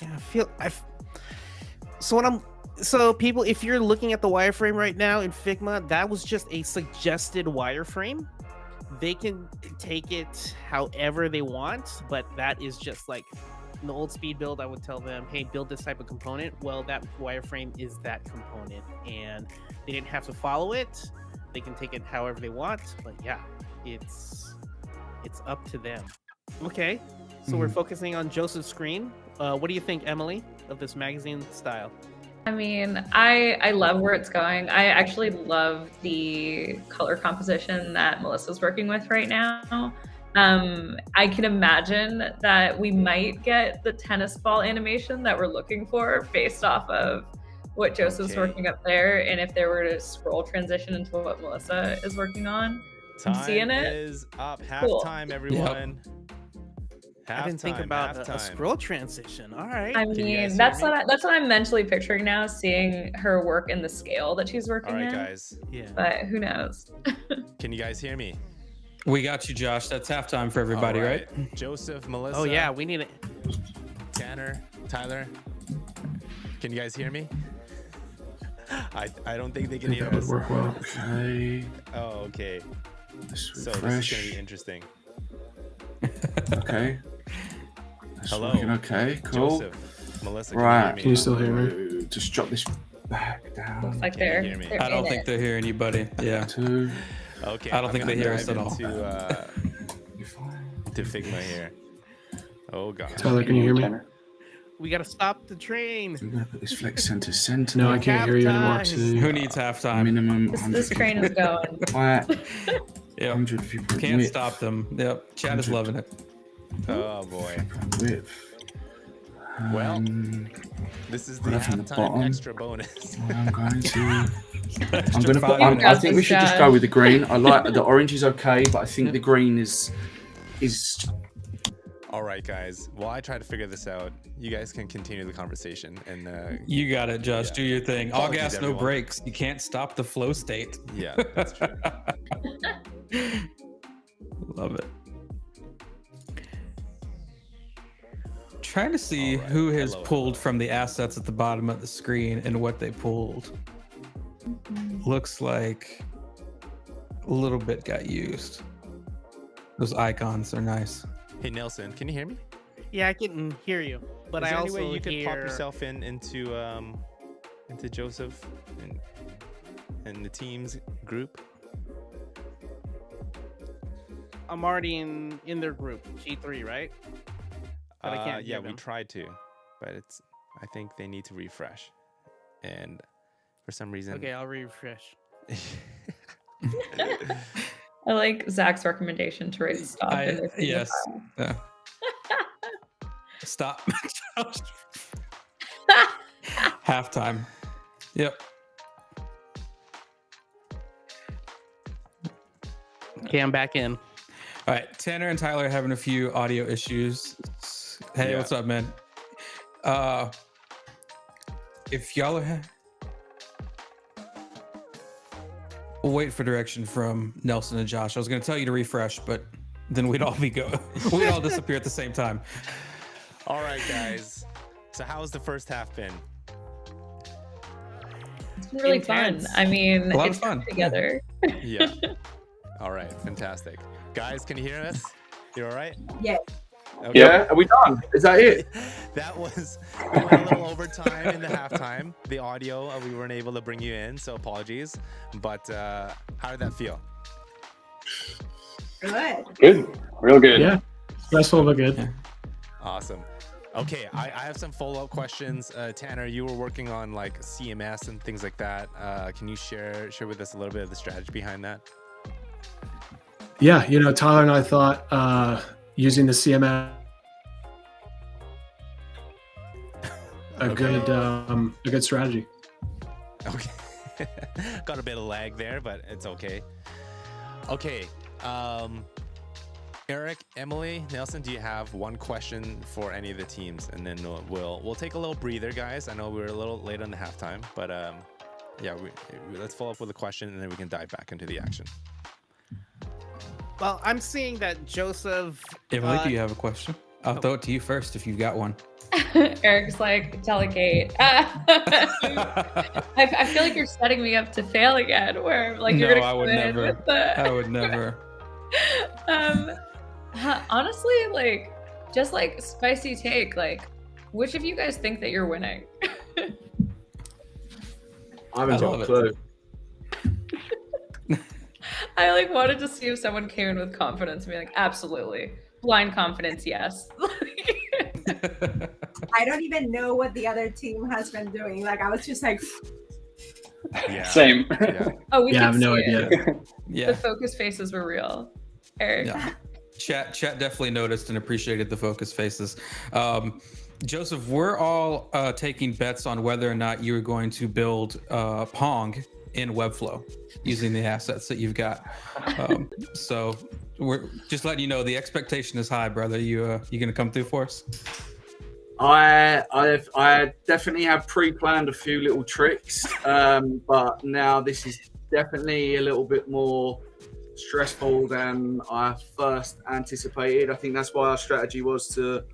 Speaker 4: Yeah, so people, if you're looking at the wireframe right now in Figma, that was just a suggested wireframe. They can take it however they want, but that is just like in the old speed build. I would tell them, hey, build this type of component. Well, that wireframe is that component, and they didn't have to follow it. They can take it however they want, but yeah, it's up to them. Okay, so we're focusing on Joseph's screen. What do you think, Emily, of this magazine style?
Speaker 3: I mean, I love where it's going. I actually love the color composition that Melissa's working with right now. I can imagine that we might get the tennis ball animation that we're looking for based off of what Joseph's working up there, and if there were to scroll transition into what Melissa is working on. I'm seeing it.
Speaker 1: Is up.
Speaker 3: Cool.
Speaker 1: Halftime, everyone.
Speaker 4: I didn't think about a scroll transition. All right.
Speaker 3: I mean, that's what I'm mentally picturing now, seeing her work in the scale that she's working in.
Speaker 1: All right, guys.
Speaker 4: Yeah.
Speaker 3: But who knows?
Speaker 1: Can you guys hear me?
Speaker 2: We got you, Josh. That's halftime for everybody,
Speaker 1: All
Speaker 2: right?
Speaker 1: Joseph, Melissa.
Speaker 4: Oh yeah, we need it.
Speaker 1: Tanner, Tyler. Can you guys hear me? I don't think they can hear
Speaker 9: That would
Speaker 1: us.
Speaker 9: work well.
Speaker 6: Okay.
Speaker 1: Oh, okay.
Speaker 6: Let's
Speaker 1: So this is
Speaker 6: refresh.
Speaker 1: gonna be interesting.
Speaker 6: Okay. That's
Speaker 1: Hello.
Speaker 6: looking okay. Cool.
Speaker 1: Joseph, Melissa,
Speaker 6: Right.
Speaker 1: can
Speaker 9: Can
Speaker 1: you
Speaker 9: you
Speaker 1: hear
Speaker 9: still hear me?
Speaker 6: Just drop this back down.
Speaker 3: Looks like
Speaker 1: Can you
Speaker 3: they're,
Speaker 1: hear me?
Speaker 3: they're
Speaker 2: I don't
Speaker 3: in
Speaker 2: think
Speaker 3: it.
Speaker 2: they're hearing you, buddy. Yeah.
Speaker 6: 2.
Speaker 1: Okay.
Speaker 2: I don't think they hear us at all.
Speaker 1: To
Speaker 6: You're fine.
Speaker 1: Figma here. Oh god.
Speaker 9: Tyler, can you hear me?
Speaker 4: We gotta stop the train.
Speaker 6: We're gonna put this flex center center.
Speaker 9: No, I can't hear you anymore.
Speaker 4: Halftime.
Speaker 2: Who needs halftime?
Speaker 6: Minimum.
Speaker 3: This train is going.
Speaker 6: Quiet.
Speaker 2: Yep.
Speaker 6: 100 viewpoint
Speaker 2: Can't
Speaker 6: width.
Speaker 2: stop them. Yep. Chat is
Speaker 6: 100.
Speaker 2: loving it.
Speaker 1: Oh boy.
Speaker 6: Width.
Speaker 1: Well,
Speaker 6: Um,
Speaker 1: this is the
Speaker 6: Right from the
Speaker 1: halftime
Speaker 6: bottom.
Speaker 1: extra bonus.
Speaker 6: I'm going to. I'm
Speaker 2: Extra
Speaker 6: gonna put.
Speaker 2: fun.
Speaker 6: I think we should just go with the green. I like the orange is okay, but I think
Speaker 2: Yeah.
Speaker 6: the green is.
Speaker 1: All right, guys. While I try to figure this out, you guys can continue the conversation. And
Speaker 2: You got it, Josh.
Speaker 1: Yeah.
Speaker 2: Do your thing. All
Speaker 1: Apologies,
Speaker 2: gas, no
Speaker 1: everyone.
Speaker 2: brakes. You can't stop the flow state.
Speaker 1: yeah, that's true.
Speaker 2: Love it. Trying to see
Speaker 1: All right.
Speaker 2: who has
Speaker 1: Hello,
Speaker 2: pulled from the assets at the bottom of the screen and what they pulled. Looks like a little bit got used. Those icons are nice.
Speaker 1: Hey Nelson, can you hear me?
Speaker 4: Yeah, I can hear you, but
Speaker 1: Is
Speaker 4: I
Speaker 1: there
Speaker 4: also
Speaker 1: any way you could pop
Speaker 4: hear-
Speaker 1: yourself into Joseph and the team's group?
Speaker 4: I'm already in their group, G3, right? But I can't
Speaker 1: yeah,
Speaker 4: hear
Speaker 1: we
Speaker 4: them.
Speaker 1: tried to, but I think they need to refresh, and for some reason.
Speaker 4: Okay, I'll refresh.
Speaker 3: I like Zach's recommendation to rate stop. in their Figma
Speaker 2: Yes.
Speaker 3: file.
Speaker 2: Yeah. Stop. Halftime. Yep.
Speaker 4: Okay, I'm back in.
Speaker 2: All right. Tanner and Tyler are having a few audio issues. Hey,
Speaker 1: Yeah.
Speaker 2: what's up, man? If y'all are. We'll wait for direction from Nelson and Josh. I was going to tell you to refresh, but then we'd all we'd all disappear at the same time.
Speaker 1: All right, guys. So how's the first half been?
Speaker 3: It's been really
Speaker 4: Intense.
Speaker 3: fun. I mean,
Speaker 2: A lot of
Speaker 3: it's
Speaker 2: fun.
Speaker 3: come together.
Speaker 1: Yeah. All right, fantastic. Guys, can you hear us? You all right?
Speaker 5: Yes.
Speaker 1: Okay.
Speaker 6: Yeah. Are we done? Is that it?
Speaker 1: That was, we went a little overtime in the halftime. The audio, we weren't able to bring you in, so apologies. But how did that feel?
Speaker 5: Good.
Speaker 8: Good. Real good.
Speaker 9: Yeah. Stressful but good.
Speaker 1: Awesome. Okay, I have some follow-up questions. Tanner, you were working on like CMS and things like that. Can you share with us a little bit of the strategy behind that?
Speaker 9: Yeah, Tyler and I thought using the CMS a good strategy.
Speaker 1: Okay. Got a bit of lag there, but it's okay. Okay. Eric, Emily, Nelson, do you have one question for any of the teams? And then we'll take a little breather, guys. I know we were a little late on the halftime, but yeah, let's follow up with a question and then we can dive back into the action.
Speaker 4: Well, I'm seeing that Joseph.
Speaker 2: Emily, do you have a question? I'll throw it to you first if you've got one.
Speaker 3: Eric's like, delegate. I feel like you're setting me up to fail again, where like you're
Speaker 2: No,
Speaker 3: gonna
Speaker 2: I would
Speaker 3: come in
Speaker 2: never.
Speaker 3: with the...
Speaker 2: I would never.
Speaker 3: Honestly, like, just like spicy take, like, which of you guys think that you're winning?
Speaker 6: I haven't got
Speaker 2: love
Speaker 6: a
Speaker 2: it.
Speaker 6: clue.
Speaker 3: I like wanted to see if someone came in with confidence and be like, absolutely. Blind confidence, yes.
Speaker 5: I don't even know what the other team has been doing. Like I was just like,
Speaker 1: Yeah.
Speaker 8: Same.
Speaker 1: Yeah.
Speaker 3: Oh, we
Speaker 9: Yeah, I
Speaker 3: could
Speaker 9: have no
Speaker 3: see it.
Speaker 9: idea.
Speaker 3: The
Speaker 2: Yeah.
Speaker 3: focus faces were real. Eric.
Speaker 2: Yeah. Chat definitely noticed and appreciated the focus faces. Joseph, we're all taking bets on whether or not you are going to build Pong in Webflow using the assets that you've got. So we're just letting you know the expectation is high, brother. You gonna come through for us?
Speaker 6: I definitely have pre-planned a few little tricks, but now this is definitely a little bit more stressful than I first anticipated. I think that's why our strategy was to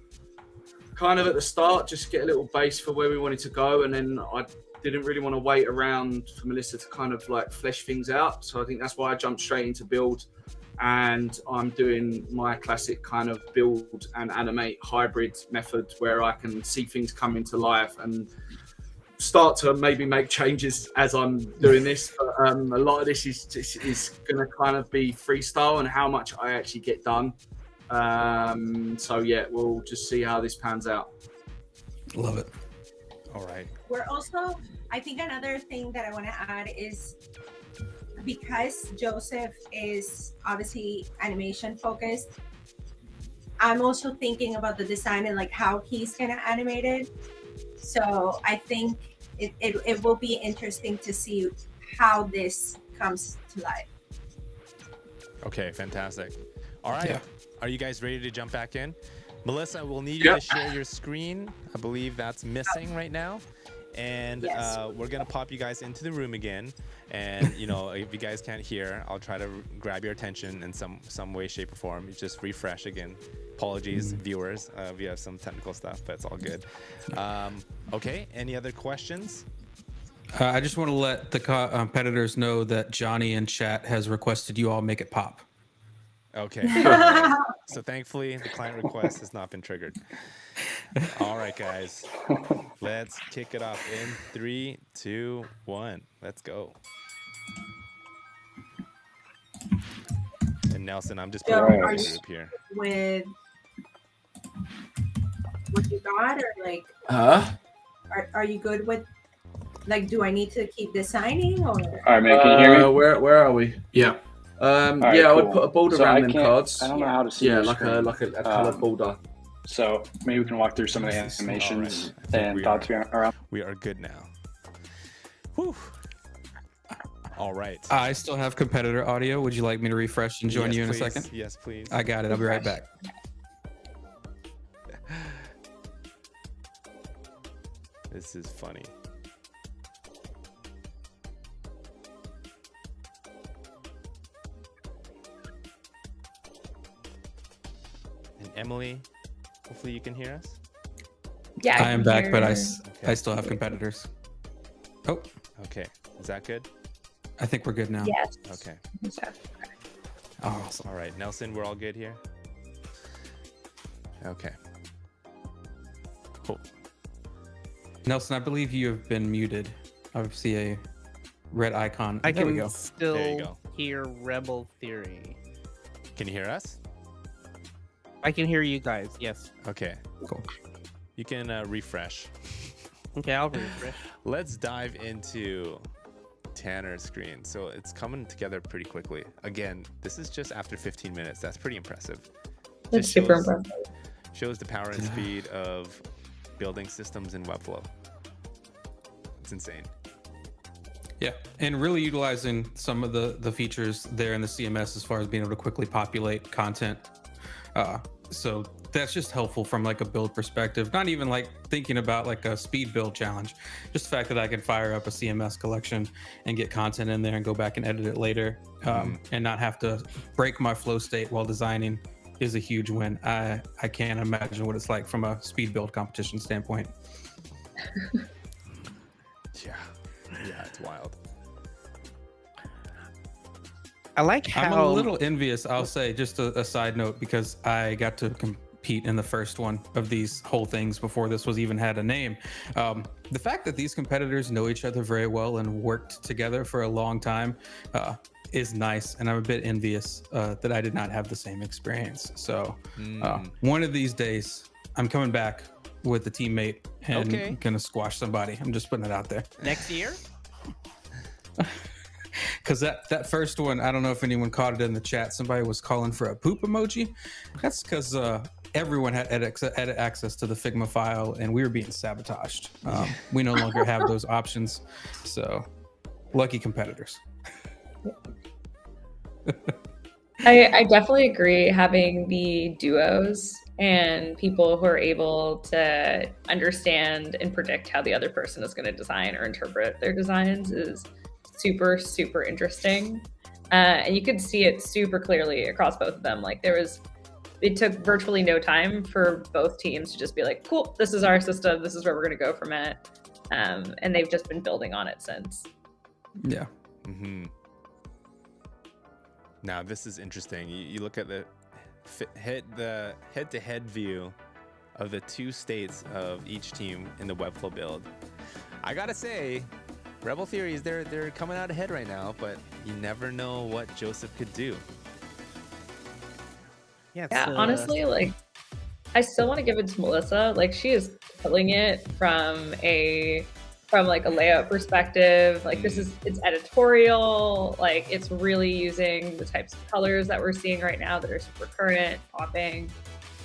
Speaker 6: kind of at the start just get a little base for where we wanted to go, and then I didn't really want to wait around for Melissa to kind of like flesh things out. So I think that's why I jumped straight into build, and I'm doing my classic kind of build and animate hybrid method where I can see things come into life and start to maybe make changes as I'm doing this. But a lot of this is going to kind of be freestyle and how much I actually get done. So yeah, we'll just see how this pans out.
Speaker 2: Love it.
Speaker 1: All right.
Speaker 5: we're also, I think another thing that I want to add is because Joseph is obviously animation focused, I'm also thinking about the design and like how he's gonna animate it. So I think it will be interesting to see how this comes to life.
Speaker 1: Okay, fantastic. All right.
Speaker 2: Yeah.
Speaker 1: Are you guys ready to jump back in? Melissa, we'll need you to share your screen. I believe that's missing right now. And
Speaker 5: Yes.
Speaker 1: we're going to pop you guys into the room again. And, you know, if you guys can't hear, I'll try to grab your attention in some way, shape, or form. Just refresh again. Apologies, viewers. We have some technical stuff, but it's all good. Okay, any other questions?
Speaker 2: I just want to let the competitors know that Johnny in chat has requested you all make it pop.
Speaker 1: Okay. All right. So thankfully, the client request has not been triggered. All right, guys. Let's kick it off in 3, 2, 1. Let's go. And Nelson, I'm just
Speaker 5: So
Speaker 1: putting
Speaker 5: are
Speaker 1: in the
Speaker 5: you
Speaker 1: group here.
Speaker 5: with what you got, or like are you good with, like, do I need to keep designing or?
Speaker 8: All right, man. Can you hear me?
Speaker 6: Where are we?
Speaker 9: Yeah.
Speaker 8: right,
Speaker 6: I would
Speaker 8: cool.
Speaker 6: put a border
Speaker 8: So
Speaker 6: around
Speaker 8: I
Speaker 6: them
Speaker 8: can't-
Speaker 6: cards.
Speaker 8: I don't know how to see
Speaker 6: Yeah,
Speaker 8: your
Speaker 6: like
Speaker 8: screen.
Speaker 6: a colored border.
Speaker 8: So maybe we can walk through some of the
Speaker 1: This is
Speaker 8: animations
Speaker 1: alright. I think
Speaker 8: and
Speaker 1: we
Speaker 8: thoughts around.
Speaker 1: We are good now. Whew. All right.
Speaker 2: I still have competitor audio. Would you like me to refresh and join
Speaker 1: Yes,
Speaker 2: you in
Speaker 1: please.
Speaker 2: a second?
Speaker 1: Yes, please.
Speaker 2: I got it. I'll be right back.
Speaker 1: This is funny. And Emily, hopefully you can hear us.
Speaker 3: Yeah,
Speaker 2: I am back, but I
Speaker 1: Okay.
Speaker 2: still have competitors. Oh,
Speaker 1: Okay. Is that good?
Speaker 2: I think we're good now.
Speaker 3: Yes.
Speaker 1: Okay.
Speaker 2: Awesome.
Speaker 1: All right. Nelson, we're all good here? Okay. Cool.
Speaker 2: Nelson, I believe you have been muted. I see a red icon.
Speaker 4: I
Speaker 2: There we
Speaker 4: can
Speaker 2: go.
Speaker 4: still
Speaker 1: There you go.
Speaker 4: hear Rebl Theory.
Speaker 1: Can you hear us?
Speaker 4: I can hear you guys. Yes.
Speaker 1: Okay.
Speaker 2: Cool.
Speaker 1: You can refresh.
Speaker 4: Okay, I'll refresh.
Speaker 1: Let's dive into Tanner's screen. So it's coming together pretty quickly. Again, this is just after 15 minutes. That's pretty impressive.
Speaker 3: That's
Speaker 1: Just
Speaker 3: super
Speaker 1: shows-
Speaker 3: impressive.
Speaker 1: Shows the power and speed of building systems in Webflow. It's insane.
Speaker 2: Yeah, and really utilizing some of the features there in the CMS as far as being able to quickly populate content. So that's just helpful from like a build perspective. Not even like thinking about like a speed build challenge. Just the fact that I can fire up a CMS collection and get content in there and go back and edit it later, and not have to break my flow state while designing is a huge win. I can't imagine what it's like from a speed build competition standpoint.
Speaker 1: Yeah, it's wild.
Speaker 4: I like
Speaker 2: I'm
Speaker 4: how
Speaker 2: a little envious, I'll say, just a side note, because I got to compete in the first one of these whole things before this was even had a name. The fact that these competitors know each other very well and worked together for a long time is nice, and I'm a bit envious that I did not have the same experience. So one of these days, I'm coming back with a teammate and gonna squash somebody. I'm just putting it out there.
Speaker 4: next year.
Speaker 2: Because that first one, I don't know if anyone caught it in the chat. Somebody was calling for a poop emoji. That's because everyone had edit access to the Figma file, and we were being sabotaged. We no longer have those options. So, lucky competitors.
Speaker 3: I definitely agree. Having the duos and people who are able to understand and predict how the other person is going to design or interpret their designs is super, super interesting. And you could see it super clearly across both of them. Like it took virtually no time for both teams to just be like, cool, this is our system. This is where we're going to go from it. And they've just been building on it since.
Speaker 2: Yeah.
Speaker 1: Mm-hmm. Now this is interesting. You look at the head-to-head view of the two states of each team in the Webflow build. I gotta say, Rebl Theory they're coming out ahead right now, but you never know what Joseph could do.
Speaker 3: Yeah, honestly, like I still want to give it to Melissa. Like she is killing it from like a layout perspective. Like it's editorial. Like it's really using the types of colors that we're seeing right now that are super current, popping.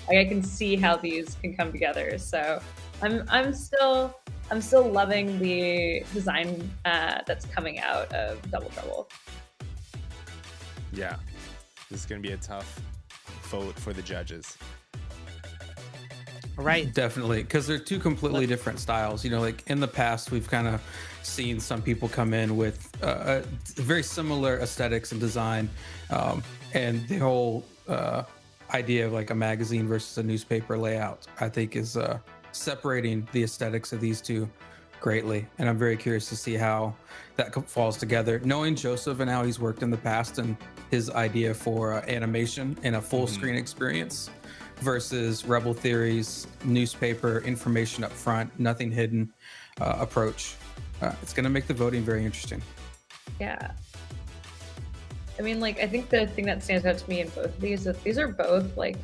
Speaker 3: Like I can see how these can come together. So I'm still loving the design that's coming out of Double Trouble.
Speaker 1: Yeah, this is gonna be a tough vote for the judges.
Speaker 4: Right.
Speaker 2: Definitely, because they're two completely different styles. You know, like in the past, we've kind of seen some people come in with very similar aesthetics and design, and the whole idea of like a magazine versus a newspaper layout, I think, is separating the aesthetics of these two greatly. And I'm very curious to see how that falls together. Knowing Joseph and how he's worked in the past and his idea for animation and a full screen experience versus Rebl Theory's newspaper information up front, nothing hidden approach. It's going to make the voting very interesting.
Speaker 3: Yeah. I mean, like, I think the thing that stands out to me in both of these is that these are both like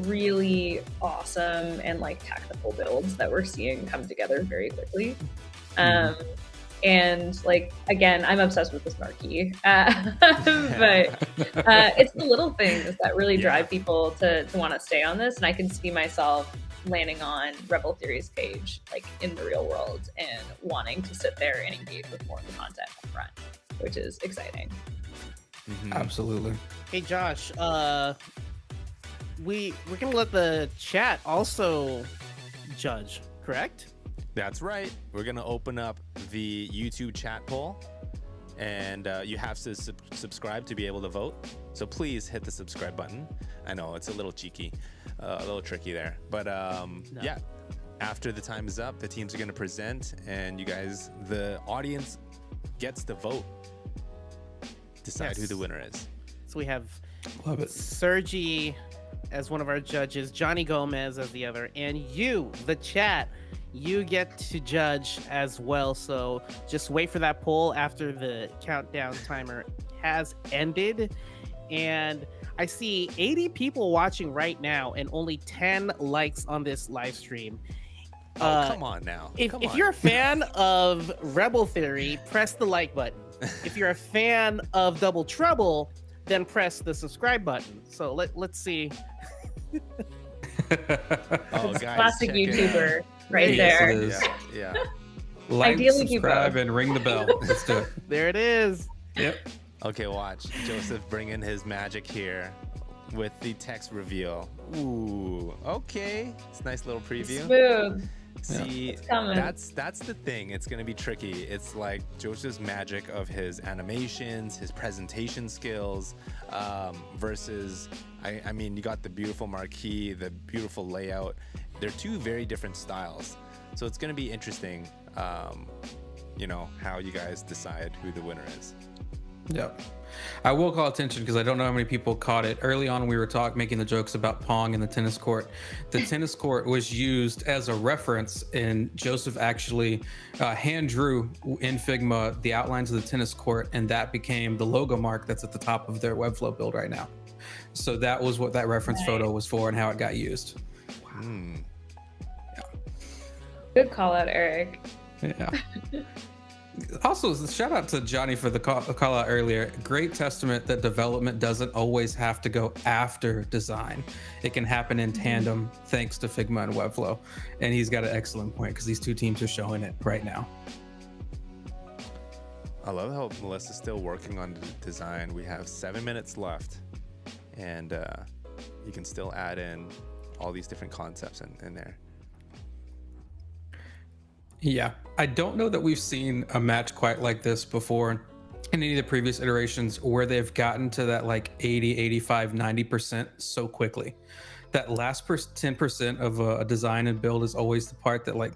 Speaker 3: really awesome and like technical builds that we're seeing come together very quickly. And like, again, I'm obsessed with this marquee, but it's the little things that really drive people to want to stay on this. And I can see myself landing on Rebl Theory's page, like in the real world, and wanting to sit there and engage with more of the content up front, which is exciting.
Speaker 2: Absolutely.
Speaker 4: Hey, Josh, we're gonna let the chat also judge, correct?
Speaker 1: That's right. We're going to open up the YouTube chat poll, and you have to subscribe to be able to vote. So please hit the subscribe button. I know it's a little cheeky, a little tricky there. But yeah, after the time is up, the teams are going to present, and you guys, the audience gets to vote. Decide who the winner is.
Speaker 4: So we have
Speaker 2: Love it.
Speaker 4: Sergi as one of our judges, Johnny Gomez as the other, and you, the chat, you get to judge as well. So just wait for that poll after the countdown timer has ended. And I see 80 people watching right now and only 10 likes on this live stream.
Speaker 1: Come on now.
Speaker 4: If you're a fan of Rebl Theory, press the like button. If you're a fan of Double Trouble, then press the subscribe button. So let's see.
Speaker 3: Classic YouTuber right there.
Speaker 1: Yeah.
Speaker 2: Like,
Speaker 3: Ideally,
Speaker 2: subscribe, and ring the bell. Let's do it.
Speaker 4: There it is.
Speaker 2: Yep.
Speaker 1: Okay, watch. Joseph bring in his magic here with the text reveal. Ooh, okay. It's a nice little preview.
Speaker 3: Smooth.
Speaker 1: See,
Speaker 3: coming.
Speaker 1: that's the thing. It's gonna be tricky. It's like Joseph's magic of his animations, his presentation skills, versus I mean, you got the beautiful marquee, the beautiful layout. They're two very different styles, so it's gonna be interesting. You know, how you guys decide who the winner is.
Speaker 2: Yep. I will call attention because I don't know how many people caught it. Early on, we were making the jokes about Pong and the tennis court. The tennis court was used as a reference, and Joseph actually hand drew in Figma the outlines of the tennis court, and that became the logo mark that's at the top of their Webflow build right now. So that was what that reference photo was for and how it got used.
Speaker 1: Wow.
Speaker 2: Yeah.
Speaker 3: Good call out, Eric.
Speaker 2: Yeah. Also, shout out to Johnny for the call out earlier. Great testament that development doesn't always have to go after design. It can happen in tandem thanks to Figma and Webflow. And he's got an excellent point because these two teams are showing it right now.
Speaker 1: I love how Melissa's still working on the design. We have 7 minutes left, and you can still add in all these different concepts in there.
Speaker 2: Yeah, I don't know that we've seen a match quite like this before in any of the previous iterations where they've gotten to that like 80, 85, 90% so quickly. That last 10% of a design and build is always the part that like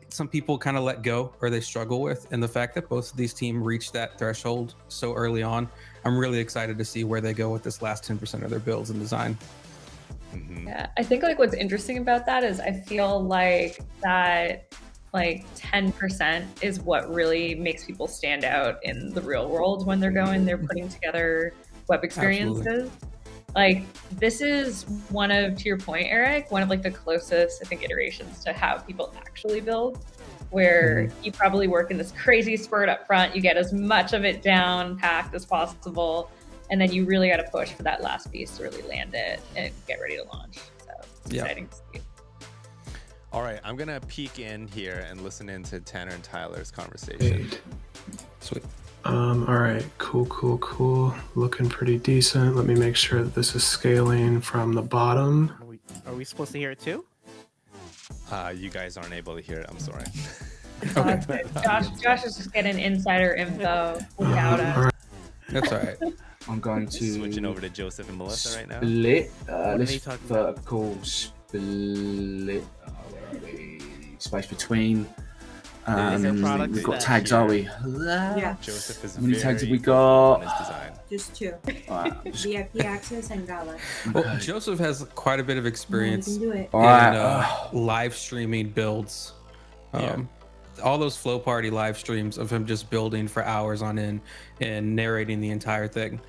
Speaker 2: some people kind of let go or they struggle with. And the fact that both of these teams reached that threshold so early on, I'm really excited to see where they go with this last 10% of their builds and design.
Speaker 1: Mm-hmm.
Speaker 3: Yeah, I think like what's interesting about that is I feel like that like 10% is what really makes people stand out in the real world when they're putting together web experiences.
Speaker 2: Absolutely.
Speaker 3: Like this is one of, to your point, Eric, one of like the closest, I think, iterations to how people actually build, where you probably work in this crazy spurt up front, you get as much of it down packed as possible, and then you really got to push for that last piece to really land it and get ready to launch. So it's exciting to see.
Speaker 1: All right, I'm gonna peek in here and listen into Tanner and Tyler's conversation.
Speaker 2: Sweet.
Speaker 9: All right, cool. Looking pretty decent. Let me make sure that this is scaling from the bottom.
Speaker 4: Are we supposed to hear it too?
Speaker 1: You guys aren't able to hear it. I'm sorry.
Speaker 2: Okay.
Speaker 3: Josh is just getting insider info without us.
Speaker 9: All right.
Speaker 2: That's all right.
Speaker 6: I'm going to
Speaker 1: Switching over to Joseph and Melissa right now.
Speaker 6: split
Speaker 4: are
Speaker 6: this
Speaker 4: they talking
Speaker 6: vertical split. Where are we? Space between.
Speaker 4: Is there products
Speaker 6: We've got
Speaker 4: that
Speaker 6: tags,
Speaker 4: here?
Speaker 6: are we?
Speaker 5: Yeah,
Speaker 1: Joseph is
Speaker 6: How many tags have we
Speaker 1: very on
Speaker 6: got?
Speaker 1: his design.
Speaker 5: just two.
Speaker 6: All right, I'm just-
Speaker 5: VIP access and Gala.
Speaker 2: Well, Joseph has quite a bit of
Speaker 5: You
Speaker 2: experience
Speaker 5: can do it.
Speaker 6: all
Speaker 2: in
Speaker 6: right.
Speaker 2: live streaming builds. All those Flow Party live streams of him just building for hours on end and narrating the entire thing.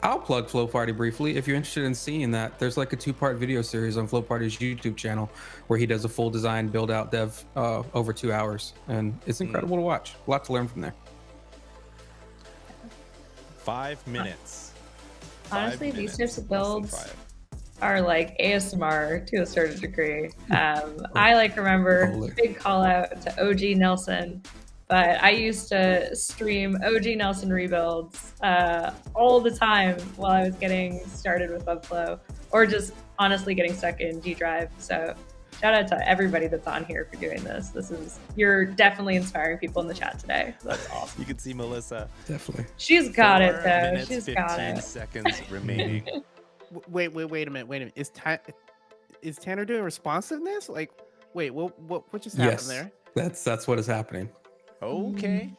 Speaker 2: I'll plug Flow Party briefly. If you're interested in seeing that, there's like a 2-part video series on Flow Party's YouTube channel where he does a full design build out dev over 2 hours. And it's incredible to watch. A lot to learn from there.
Speaker 1: 5 minutes.
Speaker 3: Honestly,
Speaker 1: 5
Speaker 3: these
Speaker 1: minutes,
Speaker 3: types of
Speaker 1: less than
Speaker 3: builds
Speaker 1: 5.
Speaker 3: are like ASMR to a certain degree. I like remember
Speaker 2: Totally.
Speaker 3: big call out to OG Nelson, but I used to stream OG Nelson rebuilds all the time while I was getting started with Webflow, or just honestly getting stuck in G Drive. So shout out to everybody that's on here for doing this. You're definitely inspiring people in the chat today. So that's awesome.
Speaker 1: You can see Melissa.
Speaker 2: Definitely.
Speaker 3: She's got it
Speaker 1: 4
Speaker 3: though.
Speaker 1: minutes,
Speaker 3: She's
Speaker 1: 15
Speaker 3: got it.
Speaker 1: seconds remaining.
Speaker 4: Wait a minute. Is Tanner doing responsiveness? Like, wait, what just happened
Speaker 2: Yes,
Speaker 4: there?
Speaker 2: that's what is happening.
Speaker 1: Okay.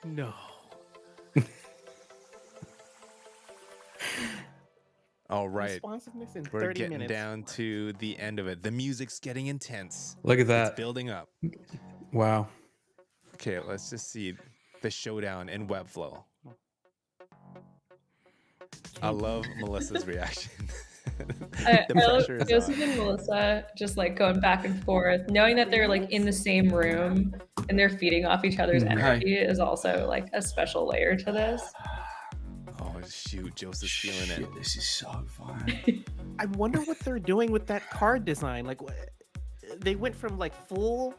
Speaker 4: No.
Speaker 1: All right.
Speaker 4: Responsiveness in
Speaker 1: We're
Speaker 4: 30
Speaker 1: getting
Speaker 4: minutes.
Speaker 1: down to the end of it. The music's getting intense.
Speaker 2: Look at
Speaker 1: It's
Speaker 2: that.
Speaker 1: building up.
Speaker 2: Wow.
Speaker 1: Okay, let's just see the showdown in Webflow. I love Melissa's reaction.
Speaker 3: I
Speaker 1: The
Speaker 3: love
Speaker 1: pressure is
Speaker 3: Joseph
Speaker 1: on.
Speaker 3: and Melissa just like going back and forth, knowing that they're like in the same room and they're feeding off each other's energy is also like a special layer to this.
Speaker 1: Oh shoot, Joseph's feeling it.
Speaker 6: Shit, this is so fun.
Speaker 4: I wonder what they're doing with that card design. Like, they went from like full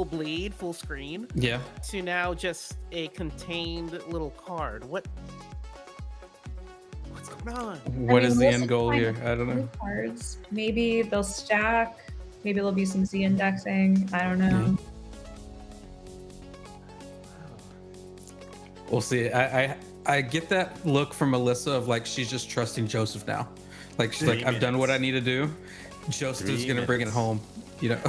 Speaker 4: bleed, full screen,
Speaker 2: Yeah.
Speaker 4: to now just a contained little card. What's going on?
Speaker 2: What is the
Speaker 3: Melissa
Speaker 2: end goal
Speaker 3: might
Speaker 2: here? I don't know.
Speaker 3: Cards. Maybe they'll stack Maybe there'll be some Z indexing. I don't know.
Speaker 2: We'll see. I get that look from Melissa of like she's just trusting Joseph now. Like she's like, I've done what I need to do. Joseph's gonna bring it home. You know.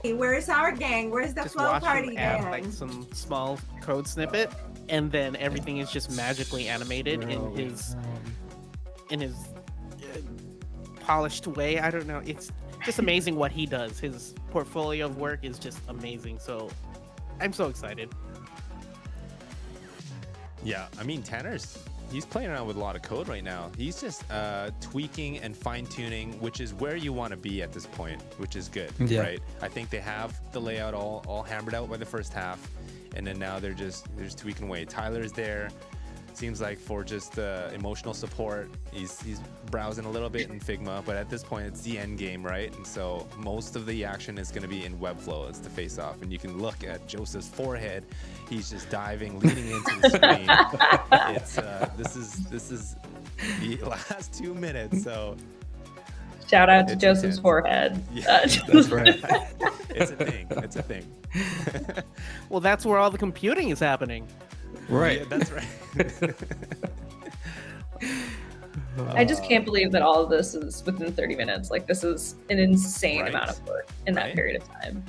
Speaker 5: Hey, where's our gang? Where's the
Speaker 4: Just
Speaker 5: flow
Speaker 4: watch
Speaker 5: party
Speaker 4: him add
Speaker 5: gang?
Speaker 4: like some small code snippet, and then everything is just magically animated in his polished way. I don't know. It's just amazing what he does. His portfolio of work is just amazing. So I'm so excited.
Speaker 1: Yeah, I mean, he's playing around with a lot of code right now. He's just tweaking and fine-tuning, which is where you want to be at this point, which is good, right? I think they have the layout all hammered out by the first half, and then now they're just tweaking away. Tyler's there. Seems like for just emotional support, he's browsing a little bit in Figma, but at this point it's the end game, right? And so most of the action is going to be in Webflow. It's the face-off, and you can look at Joseph's forehead. He's just diving, leaning into the screen. It's this is the last 2 minutes. So
Speaker 3: shout out to Joseph's forehead.
Speaker 1: Yeah, that's right. It's a thing. It's a thing.
Speaker 4: Well, that's where all the computing is happening.
Speaker 2: Right.
Speaker 1: Yeah, that's right.
Speaker 3: I just can't believe that all of this is within 30 minutes. Like, this is an insane amount of work in that period of time.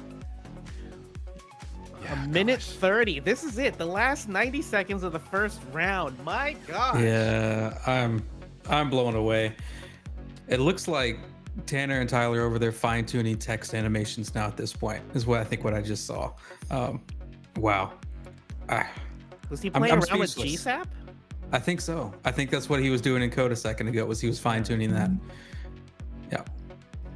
Speaker 1: Yeah,
Speaker 4: A minute 30. This is it. The last 90 seconds of the first round. My God.
Speaker 2: Yeah, I'm blown away. It looks like Tanner and Tyler over there fine-tuning text animations now at this point is what I just saw. Wow.
Speaker 4: Was he playing around with
Speaker 2: speechless.
Speaker 4: GSAP?
Speaker 2: I think so. I think that's what he was doing in code a second ago. Was he was fine-tuning that? Yeah.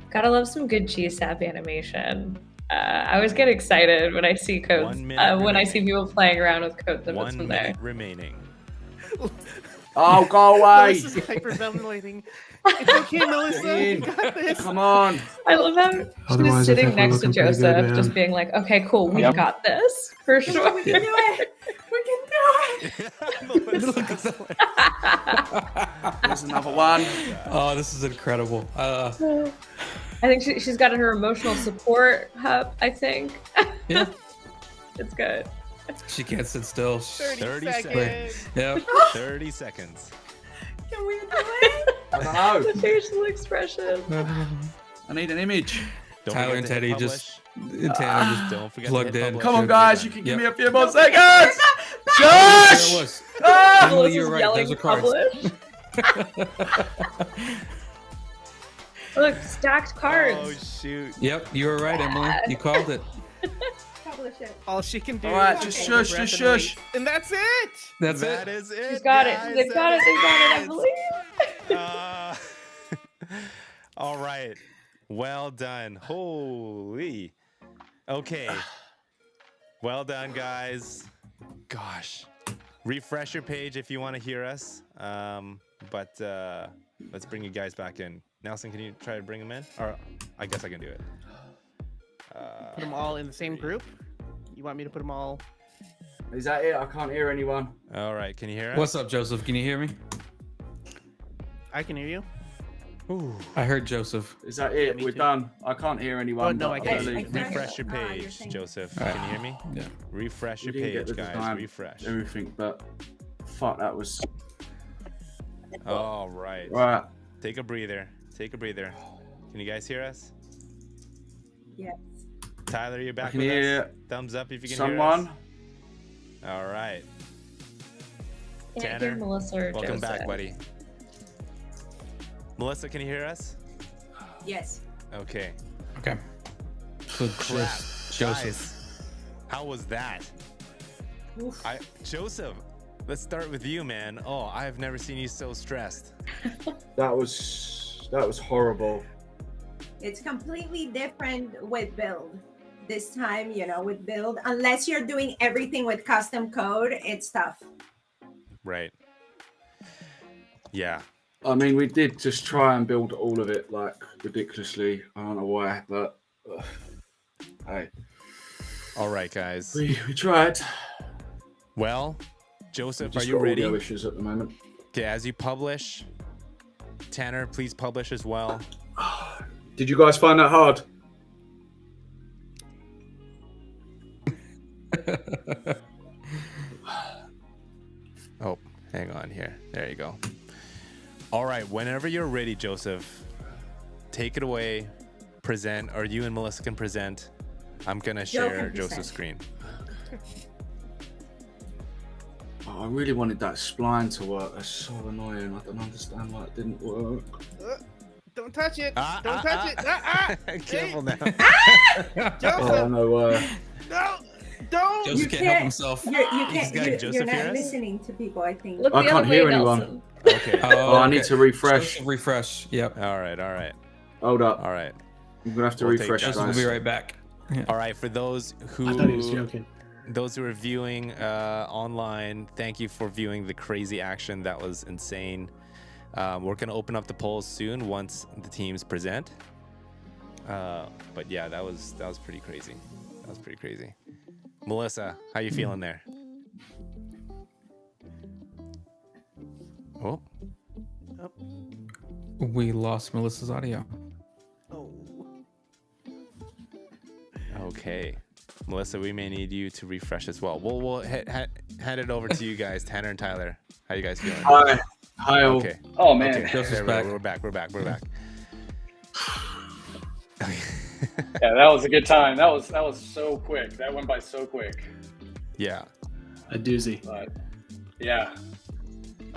Speaker 3: Gotta love some good GSAP animation. I always get excited when I see codes.
Speaker 1: 1 minute
Speaker 3: When I see people playing around with code snippets
Speaker 1: 1
Speaker 3: from there.
Speaker 1: minute remaining.
Speaker 6: Oh, go away!
Speaker 4: Melissa's hyperventilating. It's okay, Melissa. You got this.
Speaker 6: Come on.
Speaker 3: I love how she's
Speaker 9: Otherwise, I
Speaker 3: sitting
Speaker 9: think we're
Speaker 3: next to
Speaker 9: looking pretty
Speaker 3: Joseph,
Speaker 9: good, man.
Speaker 3: just being like, "Okay, cool, we
Speaker 8: Yep.
Speaker 3: got this for sure."
Speaker 5: We can do it. We can do it.
Speaker 6: There's another one.
Speaker 2: Oh, this is incredible.
Speaker 3: I think she's got her emotional support hub. I think
Speaker 2: Yeah.
Speaker 3: it's good.
Speaker 2: She can't sit still.
Speaker 1: 30
Speaker 2: Right.
Speaker 1: seconds.
Speaker 2: Yep.
Speaker 1: 30 seconds.
Speaker 5: Can we do it?
Speaker 6: I don't know.
Speaker 3: The facial expression.
Speaker 6: I need an image.
Speaker 1: Don't
Speaker 2: Tyler
Speaker 1: forget
Speaker 2: and
Speaker 1: to hit
Speaker 2: Teddy
Speaker 1: publish.
Speaker 2: just Tanner just
Speaker 1: Don't forget
Speaker 2: plugged
Speaker 1: to hit
Speaker 2: in.
Speaker 1: publish.
Speaker 6: Come on, guys. You can give
Speaker 2: Yep.
Speaker 6: me a few more seconds.
Speaker 2: There it
Speaker 6: Josh!
Speaker 2: was.
Speaker 6: Ah!
Speaker 2: Emily,
Speaker 3: Melissa's
Speaker 2: you're right.
Speaker 3: yelling
Speaker 2: Those are cards.
Speaker 3: publish. Look, stacked cards.
Speaker 1: Oh shoot.
Speaker 2: Yep, you were right, Emily. You called it.
Speaker 5: Publish it.
Speaker 4: All she can do
Speaker 6: All right,
Speaker 4: is
Speaker 6: just
Speaker 4: take a
Speaker 6: shush,
Speaker 4: breath
Speaker 6: just
Speaker 4: and wait.
Speaker 6: shush.
Speaker 4: And that's it.
Speaker 2: That's
Speaker 1: That
Speaker 2: it.
Speaker 1: is it.
Speaker 3: She's got
Speaker 1: guys.
Speaker 3: it. They've got it. They've got it. I believe.
Speaker 1: All right. Well done. Holy. Okay. Well done, guys. Gosh. Refresh your page if you want to hear us. But let's bring you guys back in. Nelson, can you try to bring them in? Or I guess I can do it.
Speaker 4: Put them all in the same group. You want me to put them all?
Speaker 6: Is that it? I can't hear anyone.
Speaker 1: All right. Can you hear us?
Speaker 2: What's up, Joseph? Can you hear me?
Speaker 4: I can hear you.
Speaker 1: Ooh.
Speaker 2: I heard Joseph.
Speaker 6: Is that it?
Speaker 4: Me
Speaker 6: We're
Speaker 4: too.
Speaker 6: done. I can't hear anyone.
Speaker 4: Oh, no,
Speaker 6: but
Speaker 4: I can't.
Speaker 6: believe-
Speaker 1: Refresh your
Speaker 5: Ah, you're
Speaker 1: page,
Speaker 5: saying-
Speaker 1: Joseph.
Speaker 2: All right.
Speaker 1: Can you hear me?
Speaker 2: Yeah.
Speaker 1: Refresh your
Speaker 6: We didn't get
Speaker 1: page,
Speaker 6: the
Speaker 1: guys.
Speaker 6: design,
Speaker 1: Refresh.
Speaker 6: Everything, but fuck, that was
Speaker 1: All right.
Speaker 6: right.
Speaker 1: Take a breather. Take a breather. Can you guys hear us?
Speaker 5: Yes.
Speaker 1: Tyler, you're back
Speaker 6: can
Speaker 1: with
Speaker 6: hear
Speaker 1: us. Thumbs up if you can
Speaker 6: Someone.
Speaker 1: hear us. All right.
Speaker 3: Can't
Speaker 1: Tanner,
Speaker 3: hear Melissa or
Speaker 1: welcome
Speaker 3: Joseph.
Speaker 1: back, buddy. Melissa, can you hear us?
Speaker 5: Yes.
Speaker 1: Okay.
Speaker 2: Okay. So
Speaker 1: Crap.
Speaker 2: Joseph.
Speaker 1: Guys, how was that?
Speaker 5: Oof.
Speaker 1: Joseph, let's start with you, man. Oh, I've never seen you so stressed.
Speaker 6: That was horrible.
Speaker 5: It's completely different with build. This time, with build, unless you're doing everything with custom code, it's tough.
Speaker 1: Right. Yeah.
Speaker 6: I mean, we did just try and build all of it like ridiculously. I don't know why, but hey,
Speaker 1: All right, guys.
Speaker 6: we tried.
Speaker 1: Well, Joseph, are
Speaker 6: Just
Speaker 1: you
Speaker 6: got
Speaker 1: ready?
Speaker 6: audio issues at the moment.
Speaker 1: Okay, as you publish, Tanner, please publish as well.
Speaker 6: Did you guys find that hard?
Speaker 1: Oh, hang on here. There you go. All right, whenever you're ready, Joseph, take it away. Present, or you and Melissa can present. I'm gonna share Joseph's screen.
Speaker 6: Oh, I really wanted that spline to work. That's so annoying. I don't understand why it didn't work.
Speaker 4: Don't touch it. Don't touch it.
Speaker 1: Careful now.
Speaker 6: Oh, no.
Speaker 4: No, don't.
Speaker 2: Joseph can't help himself.
Speaker 5: You can't.
Speaker 1: Joseph
Speaker 5: You're
Speaker 1: hear
Speaker 5: not
Speaker 1: us?
Speaker 5: listening to people. I think.
Speaker 3: Look
Speaker 6: I
Speaker 3: the
Speaker 6: can't
Speaker 3: other way,
Speaker 6: hear anyone.
Speaker 3: Nelson.
Speaker 1: Okay.
Speaker 6: Oh, I need to refresh.
Speaker 2: Joseph, refresh. Yep.
Speaker 1: All right.
Speaker 6: Hold up.
Speaker 1: All right.
Speaker 6: I'm gonna have to
Speaker 1: We'll take
Speaker 6: refresh,
Speaker 1: that.
Speaker 2: Joseph will
Speaker 6: guys.
Speaker 2: be right back.
Speaker 1: All right. For those who
Speaker 9: I thought he was joking.
Speaker 1: Those who are viewing online, thank you for viewing the crazy action. That was insane. We're gonna open up the polls soon once the teams present. But yeah, that was pretty crazy. That was pretty crazy. Melissa, how you feeling there? Oh,
Speaker 2: We lost Melissa's audio.
Speaker 1: okay. Melissa, we may need you to refresh as well. We'll hand it over to you guys, Tanner and Tyler. How you guys feeling?
Speaker 6: Hi. All.
Speaker 1: Okay.
Speaker 8: Oh man.
Speaker 1: Okay.
Speaker 2: Joseph's
Speaker 1: There we
Speaker 2: back.
Speaker 1: go. We're back.
Speaker 8: Yeah, that was a good time. That was so quick. That went by so quick.
Speaker 1: Yeah.
Speaker 9: A doozy.
Speaker 8: But yeah,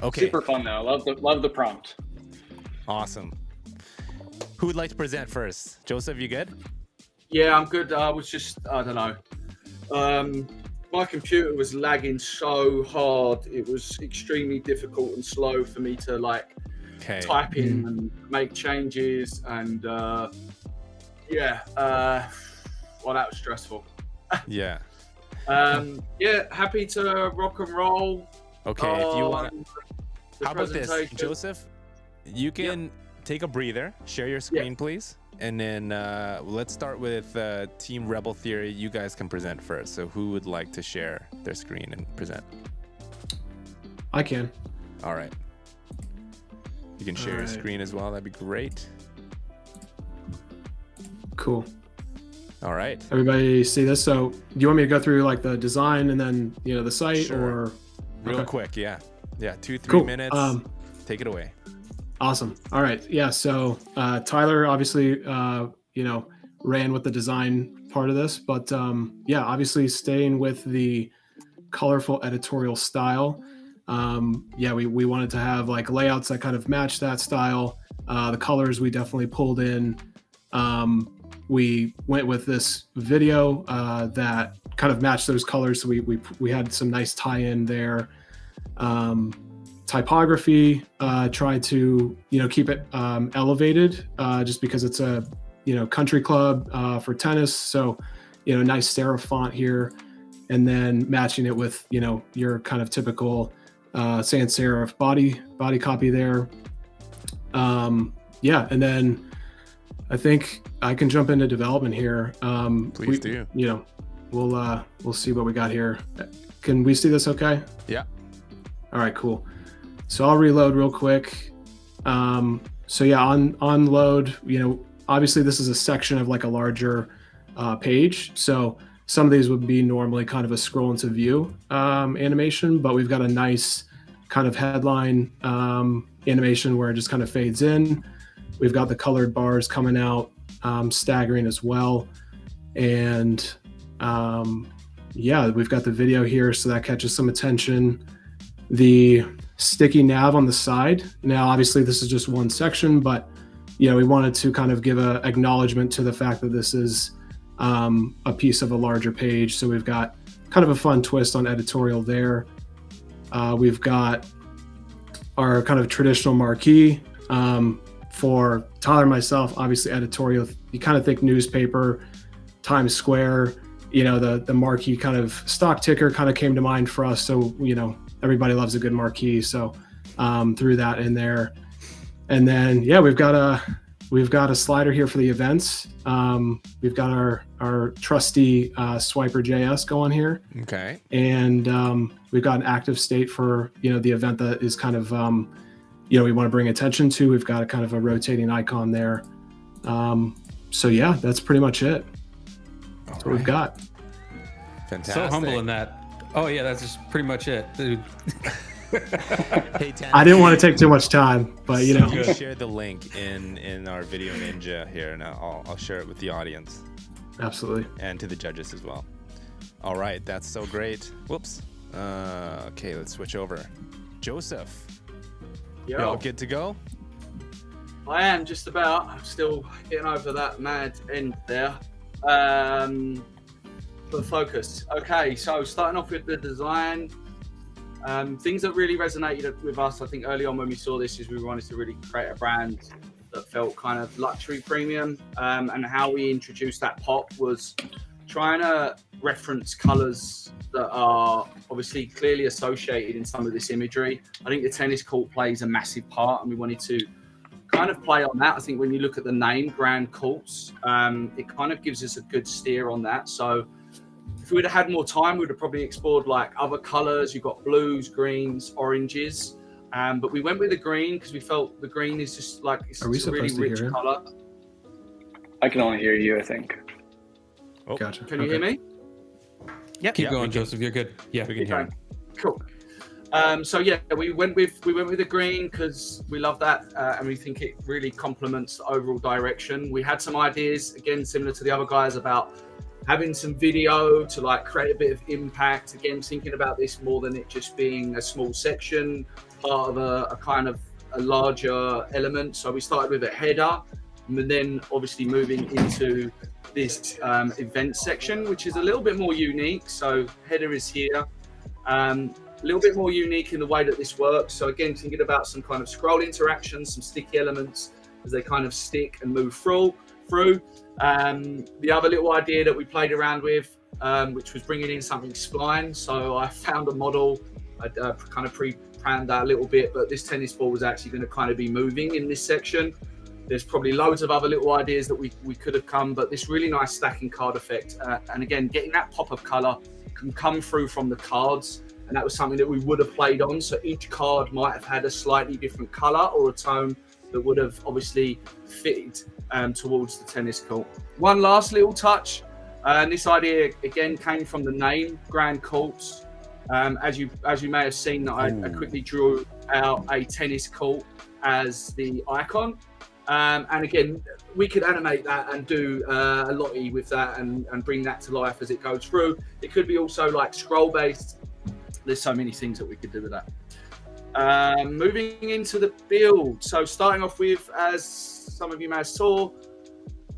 Speaker 1: Okay.
Speaker 8: super fun though. Love the prompt.
Speaker 1: Awesome. Who would like to present first? Joseph, you good?
Speaker 6: Yeah, I'm good. I was just, I don't know. My computer was lagging so hard. It was extremely difficult and slow for me to type in and make changes. And well, that was stressful.
Speaker 1: Yeah.
Speaker 6: Happy to rock and roll.
Speaker 1: Okay, if you want
Speaker 6: the
Speaker 1: how about this,
Speaker 6: presentation.
Speaker 1: Joseph? You can take a breather, share your screen, please. And then let's start with Team Rebl Theory. You guys can present first. So who would like to share their screen and present?
Speaker 9: I can.
Speaker 1: All right. You can share your
Speaker 9: Alright.
Speaker 1: screen as well. That'd be great.
Speaker 9: Cool.
Speaker 1: All right.
Speaker 9: Everybody see this? So do you want me to go through like the design and then, the site
Speaker 1: Sure.
Speaker 9: or?
Speaker 1: Real
Speaker 9: Okay.
Speaker 1: quick, yeah. Yeah, 2-3
Speaker 9: Cool.
Speaker 1: minutes. Take it away.
Speaker 9: Awesome. All right. Yeah. So Tyler obviously, ran with the design part of this, but obviously staying with the colorful editorial style. We wanted to have like layouts that kind of match that style. The colors we definitely pulled in. We went with this video that kind of matched those colors. So we had some nice tie-in there. Typography, try to keep it elevated just because it's a country club for tennis, so nice serif font here, and then matching it with your kind of typical sans serif body copy there. And then I think I can jump into development here.
Speaker 1: Please do.
Speaker 9: We'll see what we got here. Can we see this okay?
Speaker 1: Yeah.
Speaker 9: All right, cool. So I'll reload real quick. On load, obviously this is a section of like a larger page. So some of these would be normally kind of a scroll into view animation, but we've got a nice kind of headline animation where it just kind of fades in. We've got the colored bars coming out, staggering as well. And we've got the video here, so that catches some attention. The sticky nav on the side. Now, obviously, this is just one section, but we wanted to kind of give a acknowledgement to the fact that this is a piece of a larger page. So we've got kind of a fun twist on editorial there. We've got our kind of traditional marquee for Tyler and myself. Obviously, editorial. You kind of think newspaper, Times Square. The marquee kind of stock ticker kind of came to mind for us. So everybody loves a good marquee, so threw that in there. And then we've got a slider here for the events. We've got our trusty Swiper JS going here.
Speaker 1: Okay.
Speaker 9: And we've got an active state for the event that is kind of we want to bring attention to. We've got a kind of a rotating icon there. So yeah, that's pretty much it. That's what we've got.
Speaker 1: Fantastic.
Speaker 2: So humble in that. Oh yeah, that's just pretty much it, dude.
Speaker 1: Hey, Tanner,
Speaker 9: I didn't want to take too much time, but you know.
Speaker 1: you share the link in our video ninja here, and I'll share it with the audience
Speaker 9: Absolutely.
Speaker 1: and to the judges as well. All right, that's so great. Whoops. Okay, let's switch over. Joseph, you all good to go?
Speaker 6: I am just about. I'm still getting over that mad end there. But focus. Okay, so starting off with the design. Things that really resonated with us, I think, early on when we saw this, is we wanted to really create a brand that felt kind of luxury premium. And how we introduced that pop was trying to reference colors that are obviously clearly associated in some of this imagery. I think the tennis court plays a massive part, and we wanted to kind of play on that. I think when you look at the name Grand Courts, it kind of gives us a good steer on that. So if we would have had more time, we would have probably explored like other colors. You've got blues, greens, oranges. But we went with the green because we felt the green is just like, it's a really rich color.
Speaker 8: I can only hear you, I think.
Speaker 1: Oh,
Speaker 9: Gotcha.
Speaker 6: Can you hear me?
Speaker 4: Yep.
Speaker 2: Keep going, Joseph. You're good. Yeah,
Speaker 1: we can hear.
Speaker 6: Cool. So yeah, we went with the green because we love that, and we think it really complements the overall direction. We had some ideas, again, similar to the other guys, about having some video to like create a bit of impact. Again, thinking about this more than it just being a small section, part of a kind of a larger element. So we started with a header, and then obviously moving into this event section, which is a little bit more unique. So header is here. A little bit more unique in the way that this works. So again, thinking about some kind of scroll interactions, some sticky elements as they kind of stick and move through. The other little idea that we played around with, which was bringing in something spline. So I found a model, I kind of pre-planned that a little bit, but this tennis ball was actually going to kind of be moving in this section. There's probably loads of other little ideas that we could have come, but this really nice stacking card effect. And again, getting that pop of color can come through from the cards. And that was something that we would have played on. So each card might have had a slightly different color or a tone that would have obviously fitted towards the tennis court. One last little touch, and this idea again came from the name Grand Courts. As you may have seen, I quickly drew out a tennis court as the icon. And again, we could animate that and do a lottie with that and bring that to life as it goes through. It could be also like scroll based. There's so many things that we could do with that. Moving into the build. So starting off with, as some of you may have saw,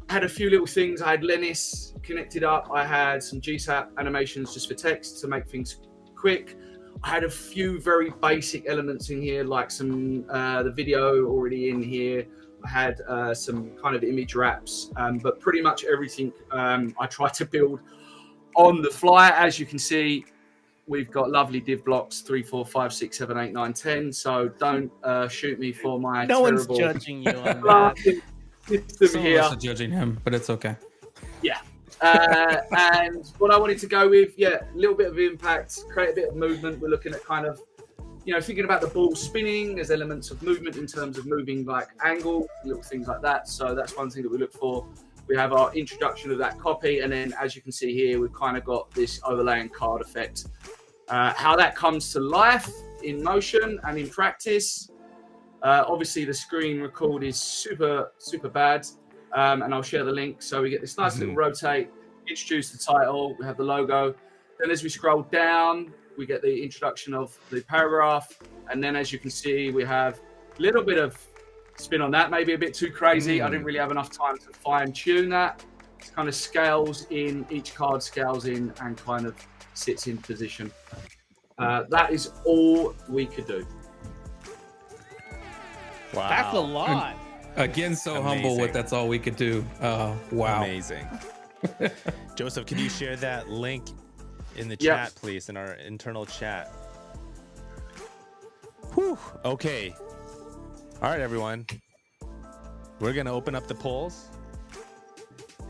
Speaker 6: I had a few little things. I had Lennis connected up. I had some GSAP animations just for text to make things quick. I had a few very basic elements in here, like some the video already in here. I had some kind of image wraps, but pretty much everything I tried to build on the fly. As you can see, we've got lovely div blocks 3, 4, 5, 6, 7, 8, 9, 10. So don't shoot me for my
Speaker 4: no
Speaker 6: terrible
Speaker 4: one's judging you on that.
Speaker 6: system
Speaker 2: Some
Speaker 6: here.
Speaker 2: of us are judging him, but it's okay.
Speaker 6: Yeah. And what I wanted to go with, a little bit of impact, create a bit of movement. We're looking at kind of, thinking about the ball spinning. There's elements of movement in terms of moving like angle, little things like that. So that's one thing that we look for. We have our introduction of that copy. And then as you can see here, we've kind of got this overlaying card effect. How that comes to life in motion and in practice. Obviously the screen record is super, super bad. And I'll share the link. So we get this nice little rotate, introduce the title, we have the logo. Then as we scroll down, we get the introduction of the paragraph. And then as you can see, we have a little bit of spin on that, maybe a bit too crazy. I didn't really have enough time to fine tune that. It kind of scales in, each card scales in and kind of sits in position. That is all we could do.
Speaker 1: Wow.
Speaker 4: That's a lot.
Speaker 2: Again, so humble with that's all we could do. Wow.
Speaker 1: Amazing. Joseph, can you share that link in the chat, please, in our internal chat? Whew. Okay. All right, everyone. We're going to open up the polls.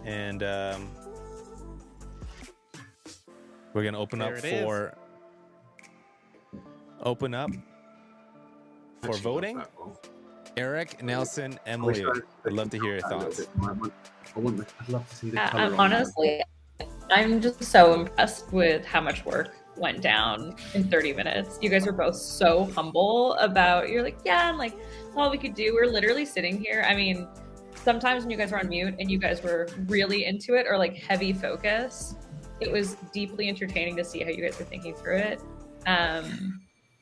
Speaker 1: And we're going to open up for voting. Eric, Nelson, Emily, I'd love to hear your thoughts.
Speaker 6: I'd love to see the color.
Speaker 3: Honestly, I'm just so impressed with how much work went down in 30 minutes. You guys were both so humble about, you're like, yeah, and like, all we could do, we're literally sitting here. I mean, sometimes when you guys were on mute and you guys were really into it or like heavy focus, it was deeply entertaining to see how you guys were thinking through it.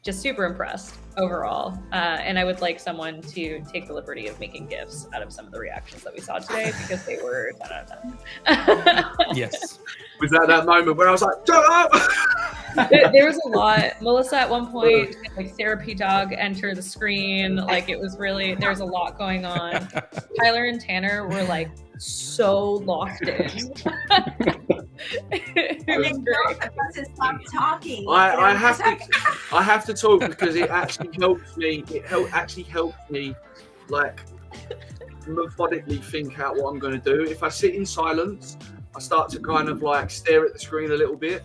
Speaker 3: Just super impressed overall. And I would like someone to take the liberty of making GIFs out of some of the reactions that we saw today because they were 10 out of 10.
Speaker 2: Yes.
Speaker 6: Was that moment where I was like, shut up?
Speaker 3: There was a lot. Melissa at one point, like therapy dog enter the screen. Like it was really, there's a lot going on. Tyler and Tanner were like so locked in. It was great.
Speaker 5: Stop talking.
Speaker 6: I have to talk because it actually helps me. Actually helps me, like, methodically think out what I'm going to do. If I sit in silence, I start to kind of like stare at the screen a little bit,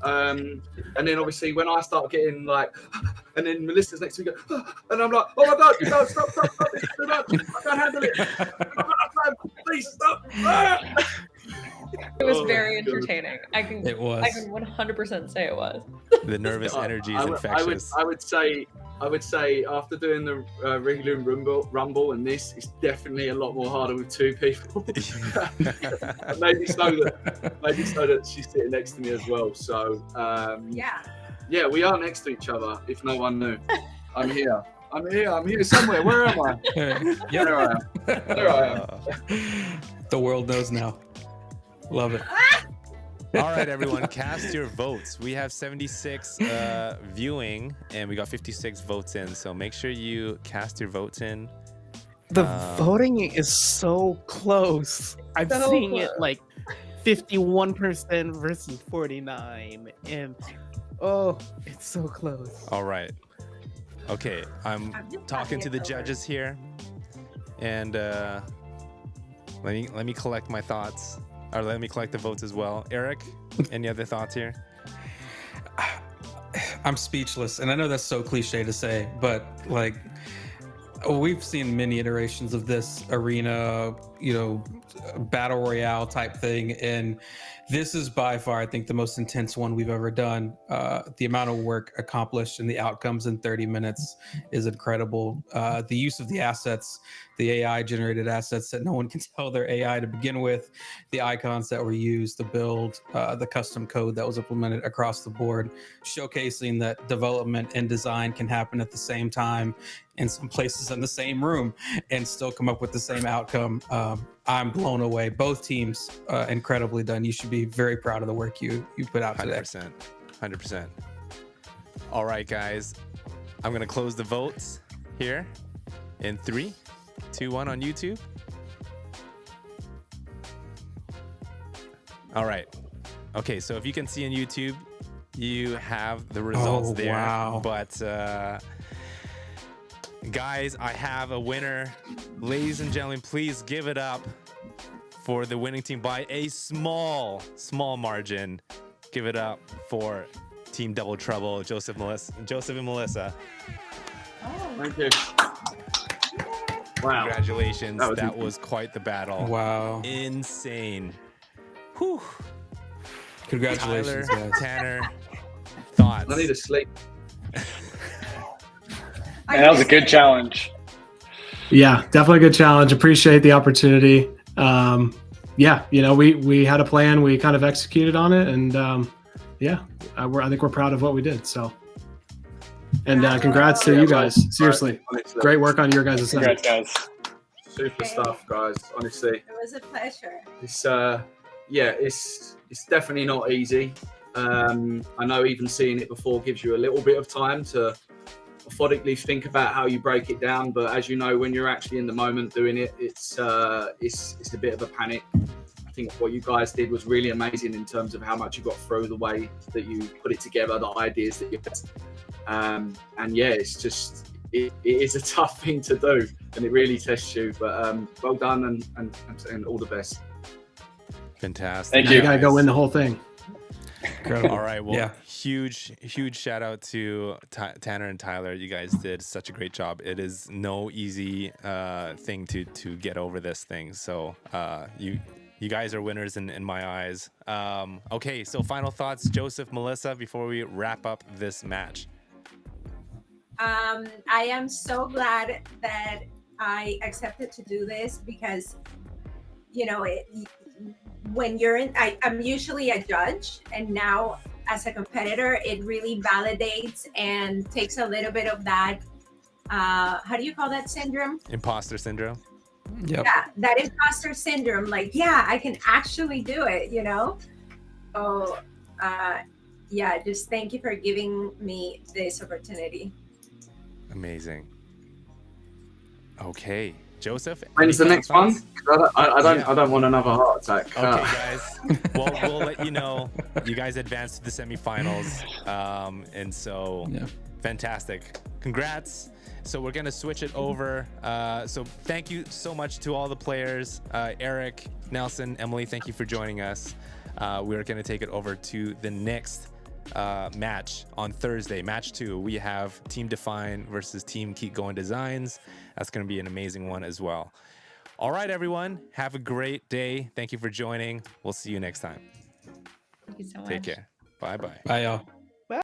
Speaker 6: and then obviously when I start getting like, and then Melissa's next to me, and I'm like, oh my god, no, stop, I can't handle it. Please stop.
Speaker 3: It was very entertaining.
Speaker 2: It was.
Speaker 3: I can 100% say it was.
Speaker 1: The nervous energy is infectious.
Speaker 6: I would say after doing the Ring Rumble and this, it's definitely a lot more harder with two people. maybe so that she's sitting next to me as well. So yeah, we are next to each other. If no one knew, I'm here somewhere. Where am I?
Speaker 2: Yeah,
Speaker 6: There I am.
Speaker 2: The world knows now. Love it.
Speaker 1: All right, everyone, cast your votes. We have 76 viewing, and we got 56 votes in. So make sure you cast your votes in.
Speaker 4: The voting is so close. I'm seeing it like 51% versus 49%, and oh, it's so close.
Speaker 1: All right. Okay, I'm talking to the judges here, and let me collect my thoughts. Or let me collect the votes as well. Eric, any other thoughts here?
Speaker 2: I'm speechless, and I know that's so cliche to say, but like we've seen many iterations of this arena, battle royale type thing, and this is by far, I think, the most intense one we've ever done. The amount of work accomplished and the outcomes in 30 minutes is incredible. The use of the assets, the AI generated assets that no one can tell they're AI to begin with, the icons that were used, the build, the custom code that was implemented across the board, showcasing that development and design can happen at the same time in some places in the same room and still come up with the same outcome. I'm blown away. Both teams incredibly done. You should be very proud of the work you put out today.
Speaker 1: 100%. All right, guys. I'm going to close the votes here in 3, 2, 1 on YouTube. All right. Okay, so if you can see on YouTube, you have the results there.
Speaker 2: Wow.
Speaker 1: But guys, I have a winner. Ladies and gentlemen, please give it up for the winning team by a small margin. Give it up for Team Double Trouble, Joseph and Melissa.
Speaker 6: Thank you. Wow.
Speaker 1: Congratulations. That was quite the battle.
Speaker 2: Wow.
Speaker 1: Insane. Whew.
Speaker 2: Congratulations,
Speaker 1: Tyler,
Speaker 2: guys.
Speaker 1: Tanner, thoughts?
Speaker 6: I need to sleep.
Speaker 8: And that was a good challenge.
Speaker 9: Yeah, definitely a good challenge. Appreciate the opportunity. Yeah, we had a plan. We kind of executed on it, and I think we're proud of what we did. So, and congrats to you guys. Seriously, great work on your guys' side.
Speaker 8: Congrats, guys.
Speaker 6: Super stuff, guys. Honestly,
Speaker 5: It was a pleasure.
Speaker 6: It's definitely not easy. I know even seeing it before gives you a little bit of time to methodically think about how you break it down, but as you know, when you're actually in the moment doing it, it's a bit of a panic. I think what you guys did was really amazing in terms of how much you got through, the way that you put it together, the ideas that you had, and yeah, it's just it is a tough thing to do, and it really tests you. But well done, and all the best.
Speaker 1: Fantastic.
Speaker 8: Thank you.
Speaker 9: You gotta go win the whole thing.
Speaker 2: Incredible.
Speaker 1: All right. Well,
Speaker 2: Yeah.
Speaker 1: huge shout out to Tanner and Tyler. You guys did such a great job. It is no easy thing to get over this thing. So you guys are winners in my eyes. Okay, so final thoughts, Joseph, Melissa, before we wrap up this match.
Speaker 5: I am so glad that I accepted to do this because, you know, when you're in, I'm usually a judge, and now as a competitor, it really validates and takes a little bit of that, how do you call that syndrome?
Speaker 1: Imposter syndrome.
Speaker 2: Yep.
Speaker 5: Yeah, that imposter syndrome. Like, yeah, I can actually do it, you know? So, yeah, just thank you for giving me this opportunity.
Speaker 1: Amazing. Okay, Joseph.
Speaker 6: When's the
Speaker 1: any
Speaker 6: next
Speaker 1: final
Speaker 6: one?
Speaker 1: thoughts?
Speaker 6: 'Cause I don't want another heart attack.
Speaker 1: Okay, guys. Well, we'll let you know. You guys advanced to the semifinals, and so fantastic. Congrats. So we're gonna switch it over. So thank you so much to all the players. Eric, Nelson, Emily, thank you for joining us. We're gonna take it over to the next match on Thursday. Match 2. We have Team Define versus Team Keep Going Designs. That's gonna be an amazing one as well. All right, everyone. Have a great day. Thank you for joining. We'll see you next time.
Speaker 3: Thank you so much.
Speaker 1: Take care. Bye-bye.
Speaker 2: Bye, y'all.